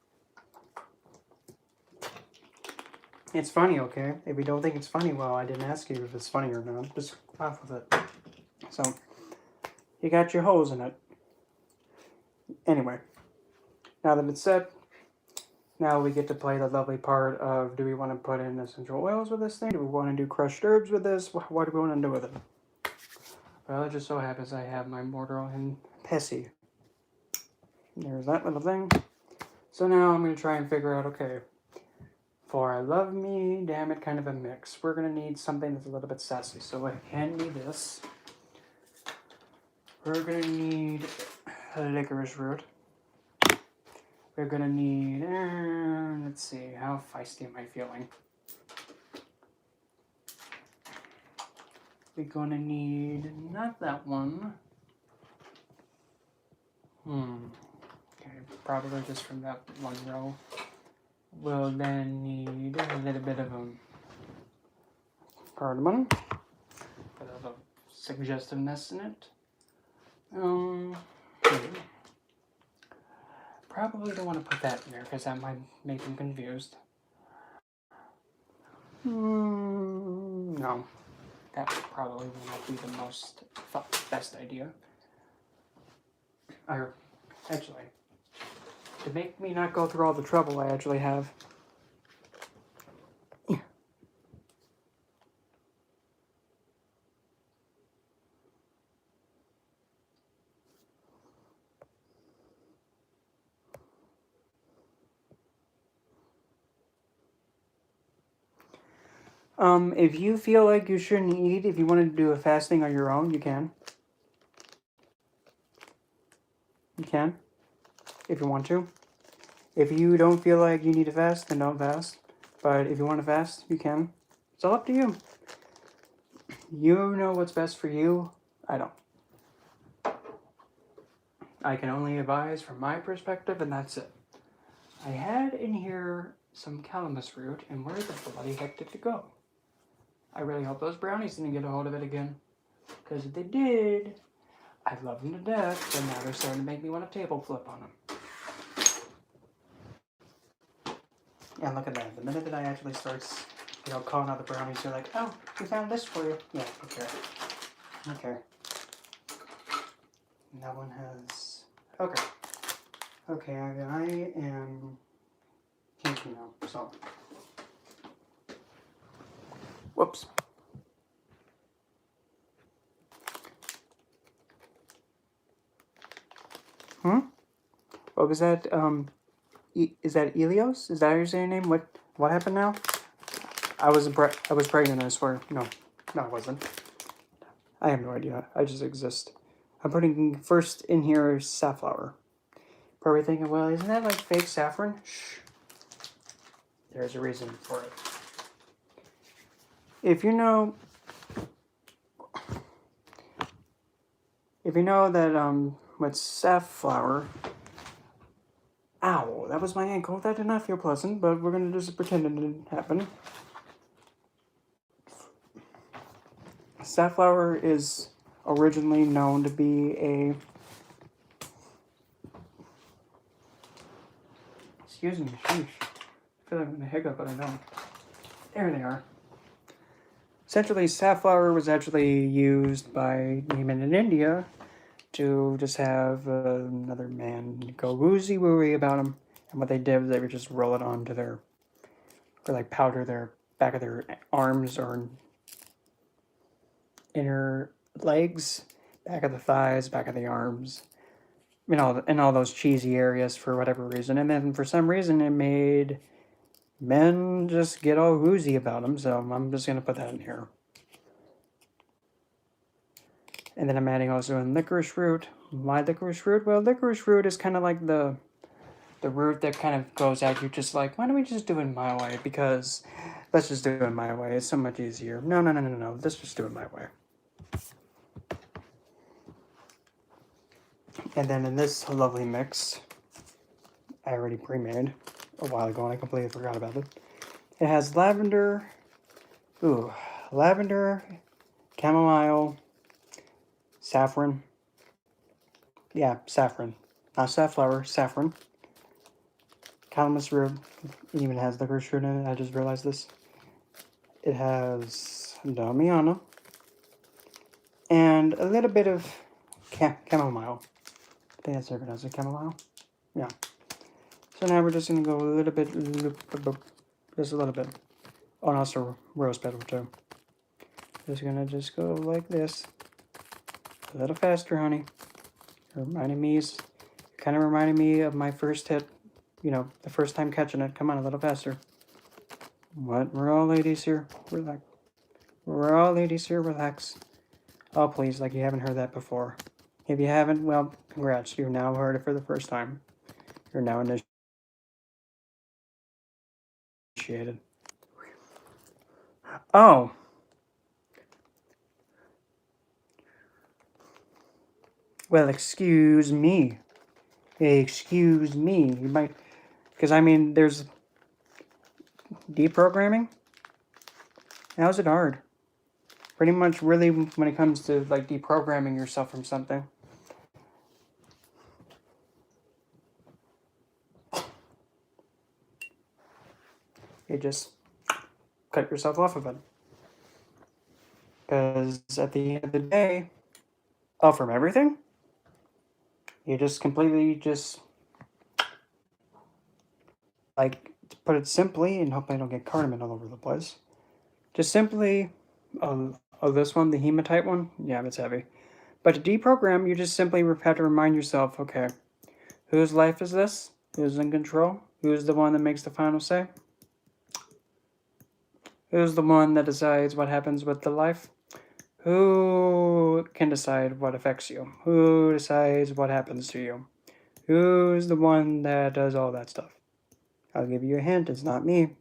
It's funny, okay? If you don't think it's funny, well, I didn't ask you if it's funny or not. Just laugh with it. So, you got your holes in it. Anyway, now that it's set, now we get to play the lovely part of, do we want to put in essential oils with this thing? Do we want to do crushed herbs with this? What do we want to do with it? Well, it just so happens I have my mortar and pestle. There's that little thing. So now I'm going to try and figure out, okay, for I love me, damn it, kind of a mix. We're going to need something that's a little bit sassy. So I hand me this. We're going to need a licorice root. We're going to need, let's see, how feisty am I feeling? We're going to need, not that one. Okay, probably just from that one row. We'll then need a little bit of cardamom. A bit of a suggestiveness in it. Probably don't want to put that in there because that might make them confused. No, that probably will not be the best idea. Or, actually, to make me not go through all the trouble I actually have. If you feel like you shouldn't eat, if you want to do a fasting on your own, you can. You can, if you want to. If you don't feel like you need to fast, then don't fast. But if you want to fast, you can. It's all up to you. You know what's best for you. I don't. I can only advise from my perspective, and that's it. I had in here some calamus root, and where the bloody heck did it go? I really hope those brownies didn't get a hold of it again. Because if they did, I love them to death, but now they're starting to make me want to table flip on them. And look at that. The minute that I actually start, calling out the brownies, they're like, oh, we found this for you. Yeah, okay. Okay. And that one has... Okay. Okay, I am... changing now, so... Whoops. What was that? Is that Elios? Is that your name? What happened now? I was pregnant, I swear. No, I wasn't. I have no idea. I just exist. I'm putting first in here safflower. Probably thinking, well, isn't that like fake saffron? Shh. There's a reason for it. If you know that with safflower, ow, that was my ankle. That did not feel pleasant, but we're gonna just pretend it didn't happen. Safflower is originally known to be a... Excuse me, sheesh. I feel like I'm gonna hiccup, but I don't. There they are. Essentially, safflower was actually used by women in India to just have another man go woozy-wooey about them. And what they did was they would just roll it onto or like powder their back of their arms or inner legs, back of the thighs, back of the arms, in all those cheesy areas for whatever reason. And then for some reason it made men just get all woozy about them, so I'm just going to put that in here. And then I'm adding also in licorice root. Why licorice root? Well, licorice root is kind of like the root that kind of goes at you just like, why don't we just do it my way? Because let's just do it my way. It's so much easier. No, no, no, no, no. Let's just do it my way. And then in this lovely mix, I already pre-made a while ago and I completely forgot about it. It has lavender, lavender, chamomile, saffron. Yeah, saffron. Not safflower, saffron. Calamus root. It even has licorice root in it. I just realized this. It has Damiana. And a little bit of chamomile. I think that's everything. Is it chamomile? Yeah. So now we're just going to go a little bit, just a little bit. Oh, and also rose petal too. Just going to just go like this. A little faster, honey. Reminding me, kind of reminding me of my first hit. You know, the first time catching it. Come on, a little faster. What? We're all ladies here. Relax. We're all ladies here. Relax. Oh, please, like you haven't heard that before. If you haven't, well, congrats. You've now heard it for the first time. You're now initiated. Oh. Well, excuse me. Excuse me. You might... Because, I mean, there's... Deprogramming? How's it hard? Pretty much, really, when it comes to, like, deprogramming yourself from something. You just cut yourself off of it. Because at the end of the day... Oh, from everything? You just completely just... Like, to put it simply, and hope I don't get cardamom all over the place. Just simply... Oh, this one, the hematite one? Yeah, it's heavy. But to deprogram, you just simply have to remind yourself, okay, whose life is this? Who's in control? Who's the one that makes the final say? Who's the one that decides what happens with the life? Who can decide what affects you? Who decides what happens to you? Who's the one that does all that stuff? I'll give you a hint, it's not me.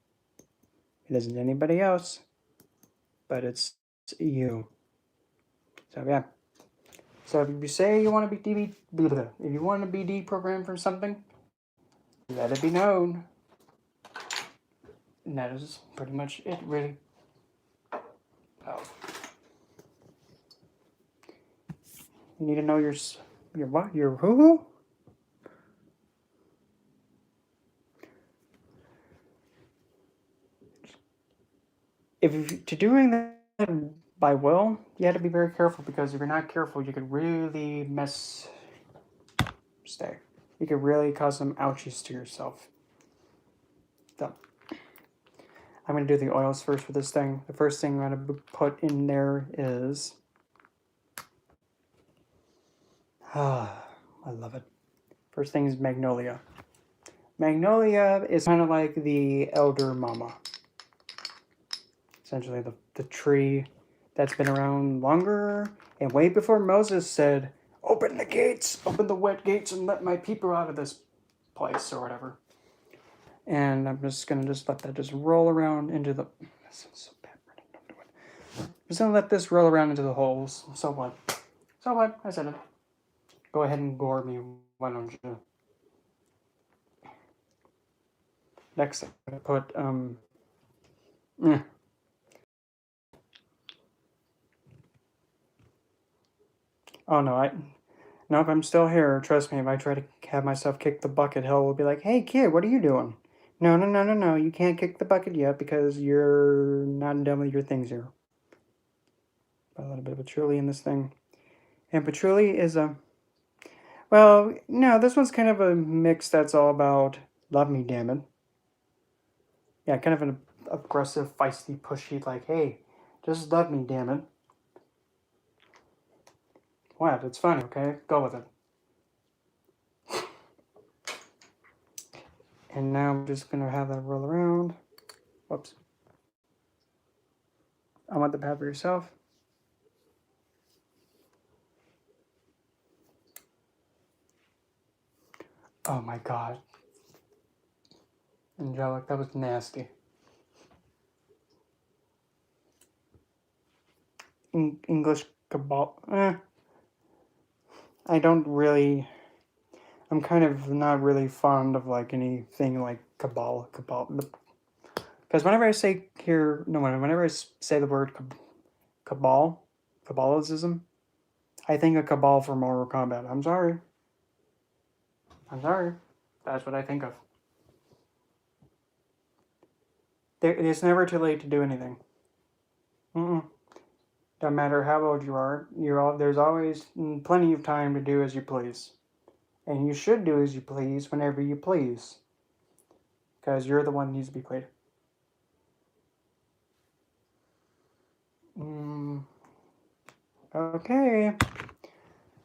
It isn't anybody else. But it's you. So yeah. So if you say you want to be if you want to be deprogrammed from something, let it be known. And that is pretty much it, really. Oh. You need to know your what? Your who? If to doing that by will, you have to be very careful because if you're not careful, you could really you could really cause some ouchies to yourself. So, I'm going to do the oils first for this thing. The first thing I'm going to put in there is... I love it. First thing is magnolia. Magnolia is kind of like the elder mama. Essentially the tree that's been around longer and way before Moses said, open the gates, open the wet gates and let my people out of this place or whatever. And I'm just going to just let that just roll around into the... This is so bad. Don't do it. I'm just going to let this roll around into the holes. So what? So what? I said it. Go ahead and gore me. Why don't you? Next, I'm going to put... Oh, no, Nope, I'm still here. Trust me, if I try to have myself kick the bucket, hell will be like, hey, kid, what are you doing? No, no, no, no, no. You can't kick the bucket yet because you're not done with your things here. Put a little bit of patchouli in this thing. And patchouli is a... Well, no, this one's kind of a mix that's all about love me, damn it. Yeah, kind of an aggressive, feisty, pushy, like, hey, just love me, damn it. What? It's funny, okay? Go with it. And now I'm just going to have that roll around. Whoops. I want the pad for yourself. Oh my god. Angelic, that was nasty. English cabal. I don't really. I'm kind of not really fond of like anything like cabal. Because whenever I say here, no, whenever I say the word Kabbalism, I think of Cabal for Mortal Kombat. I'm sorry. That's what I think of. It's never too late to do anything. Mm-mm. Don't matter how old you are, there's always plenty of time to do as you please. And you should do as you please whenever you please. Because you're the one who needs to be played. Okay.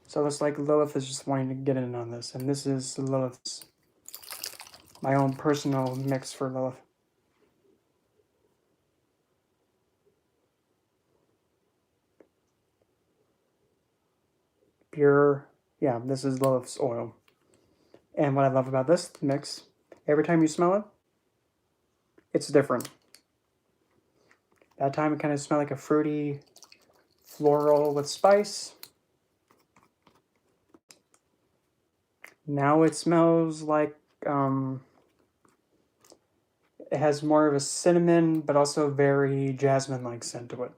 So it's like Lilith is just wanting to get in on this. And this is Lilith's, my own personal mix for Lilith. Pure, yeah, this is Lilith's oil. And what I love about this mix, every time you smell it, it's different. That time it kind of smelled like a fruity floral with spice. Now it smells like it has more of a cinnamon, but also very jasmine-like scent to it.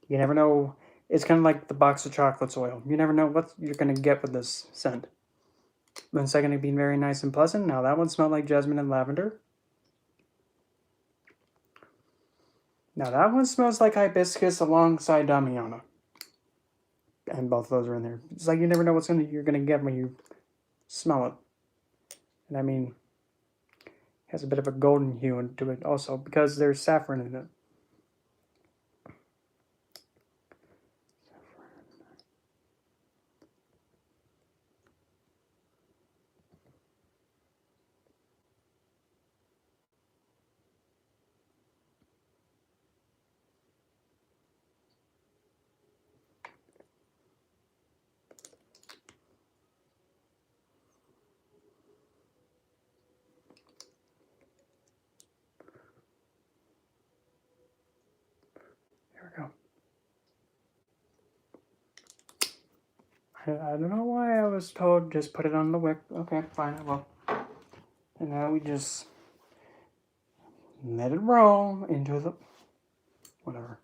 You never know. It's kind of like the box of chocolates oil. You never know what you're going to get with this scent. One second it being very nice and pleasant. Now that one smelled like jasmine and lavender. Now that one smells like hibiscus alongside Damiana. And both of those are in there. It's like you never know what you're going to get when you smell it. And I mean, it has a bit of a golden hue to it also because there's saffron in it. There we go. I don't know why I was told just put it on the wick. Okay, fine, I will. And now we just let it roll into the... whatever.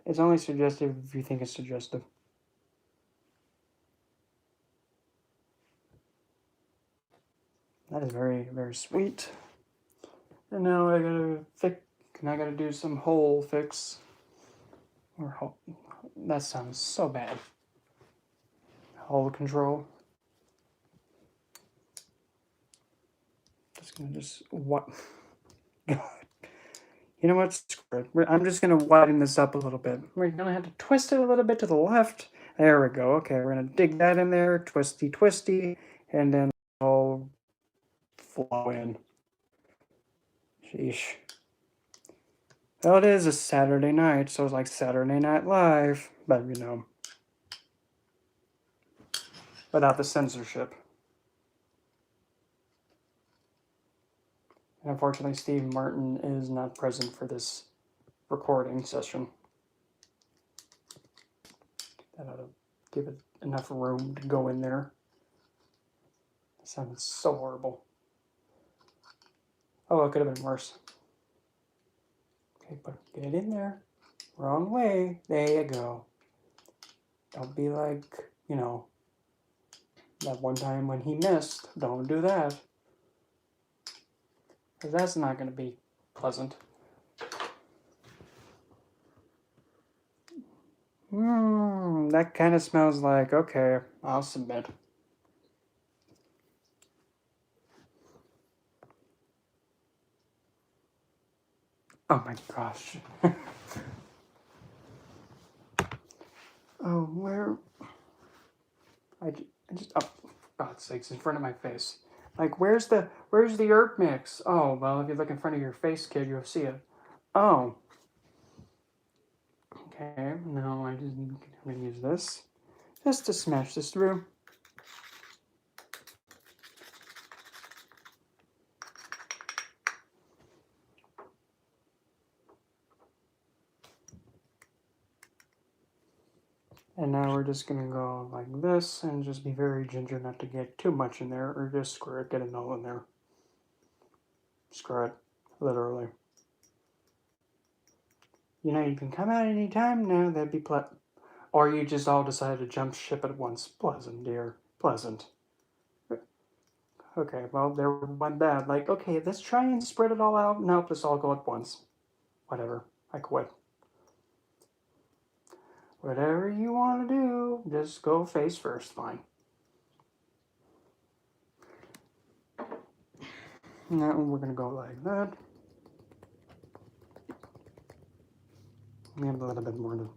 It's only suggestive if you think it's suggestive. That is very, very sweet. And now I gotta do some hole fix. Or hole. That sounds so bad. Hole control. What? God. You know what? Screw it. I'm just gonna widen this up a little bit. We're gonna have to twist it a little bit to the left. There we go. Okay, we're gonna dig that in there, twisty, and then I'll flow in. Sheesh. Well, it is a Saturday night, so it's like Saturday Night Live, but you know, without the censorship. And unfortunately, Steve Martin is not present for this recording session. That ought to give it enough room to go in there. That sounds so horrible. Oh, it could have been worse. Okay, but get it in there. Wrong way. There you go. Don't be like, you know, that one time when he missed. Don't do that. Because that's not going to be pleasant. That kind of smells like, okay, I'll submit. Oh my gosh. Oh, where? I just, oh, God's sakes, in front of my face. Like, where's the herb mix? Oh, well, if you look in front of your face, kid, you'll see it. Oh. Okay, now I'm going to use this just to smash this through. And now we're just gonna go like this and just be very ginger not to get too much in there, or just screw it, get it all in there. Screw it, literally. You know, you can come out any time now, that'd be or you just all decided to jump ship at once. Pleasant, dear. Pleasant. Okay, well, there went that. Like, okay, let's try and spread it all out. Nope, let's all go at once. Whatever. I quit. Whatever you want to do, just go face first. Fine. Now we're going to go like that. And a little bit more.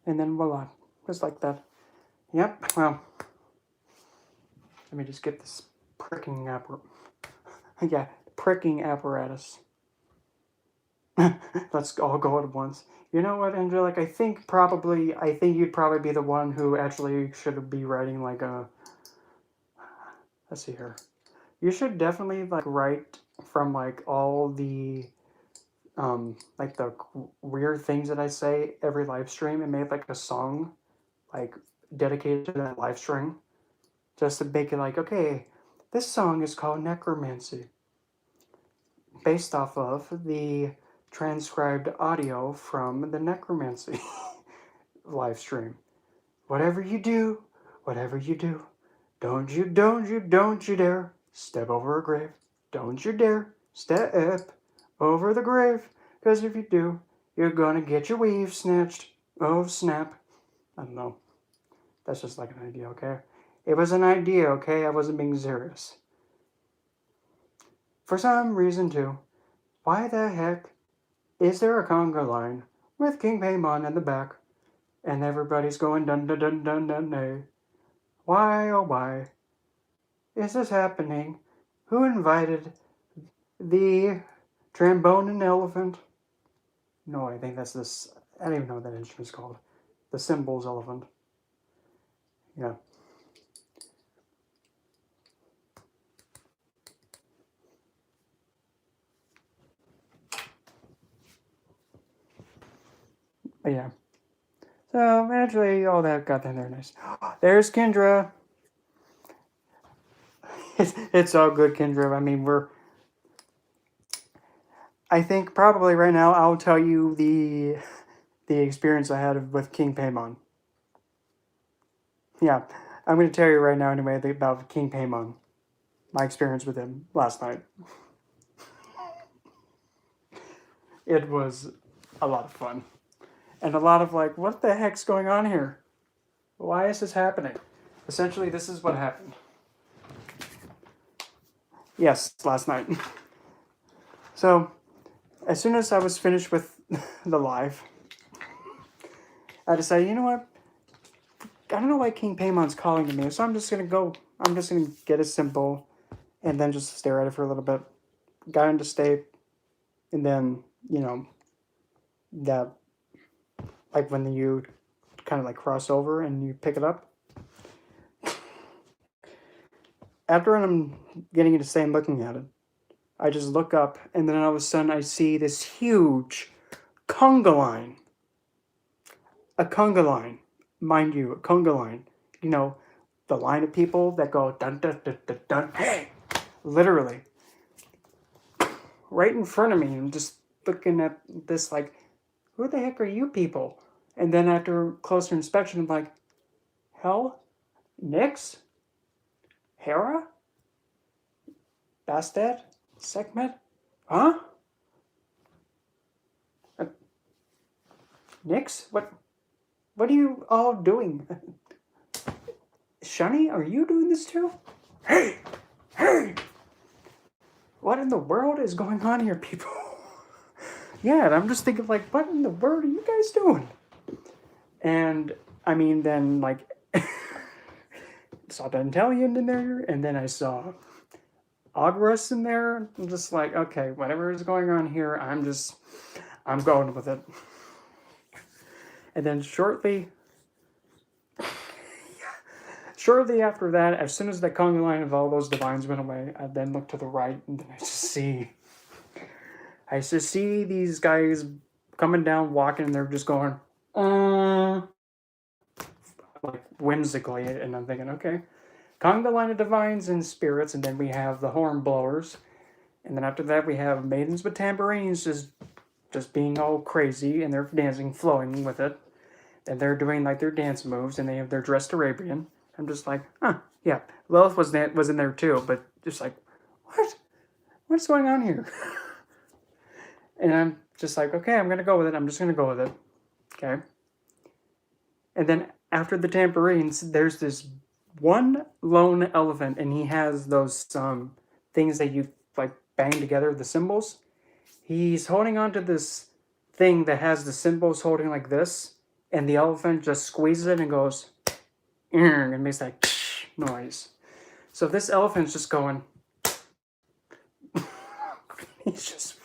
And then voila. Just like that. Yep, well. Let me just get this pricking apparatus. Yeah, pricking apparatus. Let's all go at once. You know what, Angelic? I think you'd probably be the one who actually should be writing like a. Let's see here. You should definitely like write from like all the, like the weird things that I say every live stream and make like a song, like dedicated to that live stream, just to make it like, okay, this song is called Necromancy, based off of the transcribed audio from the Necromancy live stream. Whatever you do, don't you dare step over a grave. Don't you dare step over the grave, because if you do, you're gonna get your weave snatched. Oh, snap. I don't know. That's just like an idea, okay? It was an idea, okay? I wasn't being serious. For some reason, too, why the heck is there a conga line with King Paimon in the back and everybody's going dun dun dun dun dun dun? Why, oh why is this happening? Who invited the trombone elephant? No, I think that's this. I don't even know what that instrument's called. The cymbals elephant. Yeah. But yeah. So eventually all that got in there nice. There's Kendra. It's all good, Kendra. I mean, I think probably right now I'll tell you the experience I had with King Paimon. Yeah, I'm going to tell you right now anyway about King Paimon. My experience with him last night. It was a lot of fun. And a lot of like, what the heck's going on here? Why is this happening? Essentially, this is what happened. Yes, last night. So, as soon as I was finished with the live, I decided, you know what? I don't know why King Paymon's calling to me, so I'm just gonna get a symbol and then just stare at it for a little bit. Got him to stay, and then, that, like when you kind of like cross over and you pick it up. After I'm getting it to stay and looking at it, I just look up, and then all of a sudden I see this huge conga line. A conga line. Mind you, a conga line. You know, the line of people that go dun dun dun dun dun. Hey! Literally. Right in front of me. I'm just looking at this like, who the heck are you people? And then after closer inspection, I'm like, hell? Nyx? Hera? Bastet? Sekhmet? Huh? Nyx? What are you all doing? Shani, are you doing this too? Hey! What in the world is going on here, people? Yeah, and I'm just thinking, like, what in the world are you guys doing? And, I mean, then, like, saw Dantelian in there, and then I saw Ogres in there. I'm just like, okay, whatever is going on here, I'm going with it. And then shortly after that, as soon as the conga line of all those divines went away, I then looked to the right, and then I just see these guys coming down, walking, and they're just going, like whimsically. And I'm thinking, okay, conga line of divines and spirits, and then we have the horn blowers, and then after that we have maidens with tambourines just being all crazy, and they're dancing, flowing with it, and they're doing like their dance moves, and they're dressed Arabian. I'm just like, huh, yeah. Lilith was in there too, but just like, what's going on here? And I'm just like, okay, I'm gonna go with it. I'm just gonna go with it. Okay. And then after the tambourines, there's this one lone elephant, and he has those things that you like bang together, the cymbals. He's holding on to this thing that has the cymbals holding like this, and the elephant just squeezes it and goes, and makes that noise. So this elephant's just going, he's just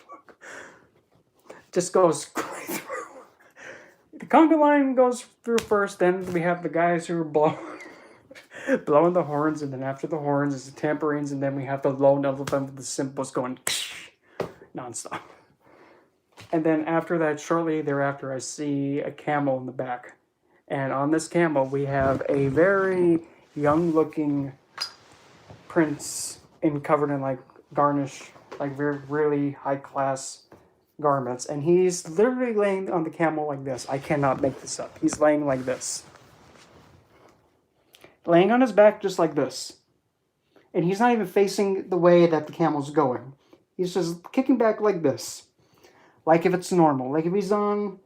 goes right through. The conga line goes through first, then we have the guys who are blowing the horns, and then after the horns is the tambourines, and then we have the lone elephant with the cymbals going nonstop. And then after that, shortly thereafter, I see a camel in the back. And on this camel, we have a very young-looking prince covered in like garnish, like very really high-class garments. And he's literally laying on the camel like this. I cannot make this up. He's laying like this. Laying on his back just like this. And he's not even facing the way that the camel's going. He's just kicking back like this. Like if it's normal. Like if he's on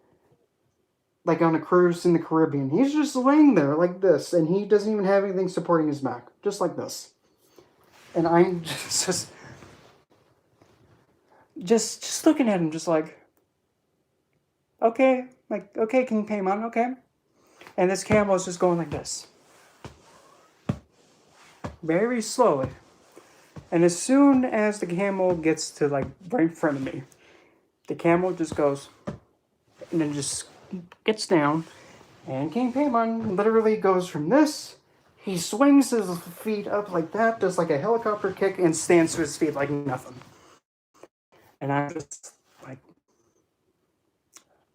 a cruise in the Caribbean. He's just laying there like this. And he doesn't even have anything supporting his back. Just like this. And I'm just looking at him just like, okay. Like, okay, King Paimon, okay. And this camel is just going like this. Very slowly. And as soon as the camel gets to like right in front of me, the camel just goes and then just gets down, and King Paimon literally goes from this, he swings his feet up like that, does like a helicopter kick, and stands to his feet like nothing. And I'm just like,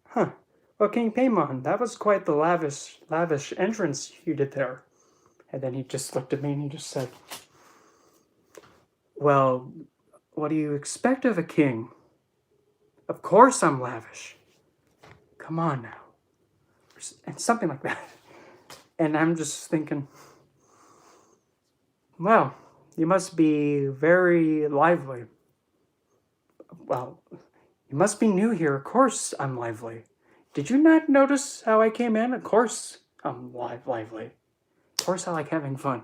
huh. Well, King Paimon, that was quite the lavish entrance you did there. And then he just looked at me and he just said, well, what do you expect of a king? Of course I'm lavish. Come on now. And something like that. And I'm just thinking, well, you must be very lively. Well, you must be new here. Of course I'm lively. Did you not notice how I came in? Of course I'm lively. Of course I like having fun.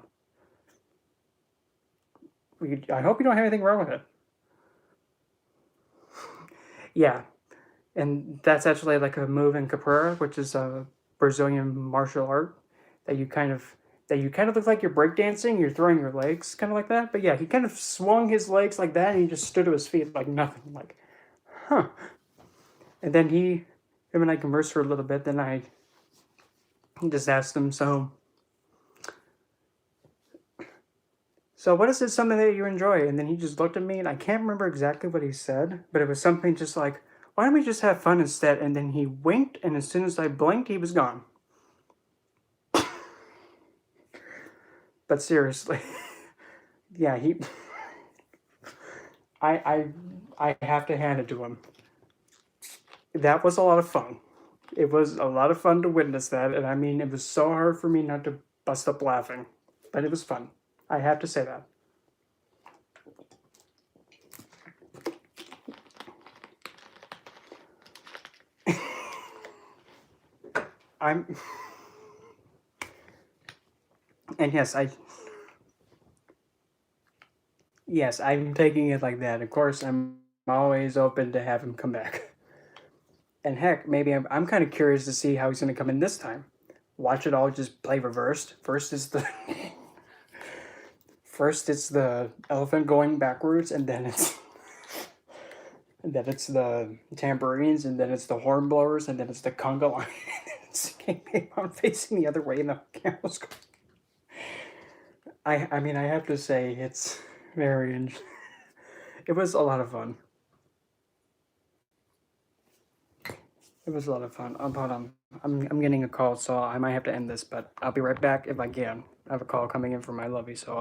I hope you don't have anything wrong with it. Yeah. And that's actually like a move in capoeira, which is a Brazilian martial art that you kind of look like you're breakdancing, you're throwing your legs, kind of like that. But yeah, he kind of swung his legs like that, and he just stood to his feet like nothing. I'm like, huh. And then him and I conversed for a little bit. Then I just asked him, so what is it, something that you enjoy? And then he just looked at me, and I can't remember exactly what he said, but it was something just like, why don't we just have fun instead? And then he winked, and as soon as I blinked, he was gone. But seriously, yeah, I have to hand it to him. That was a lot of fun. It was a lot of fun to witness that, and I mean, it was so hard for me not to bust up laughing, but it was fun. I have to say that. And yes, I'm taking it like that. Of course, I'm always open to have him come back. And heck, maybe I'm kind of curious to see how he's going to come in this time. Watch it all just play reversed. First it's the elephant going backwards, and then it's the tambourines, and then it's the horn blowers, and then it's the conga line, and then it's King Paimon facing the other way, and the camel's going. I mean, I have to say, it's very it was a lot of fun. It was a lot of fun. Hold on. I'm getting a call, so I might have to end this, but I'll be right back if I can. I have a call coming in from my lovey, so I'll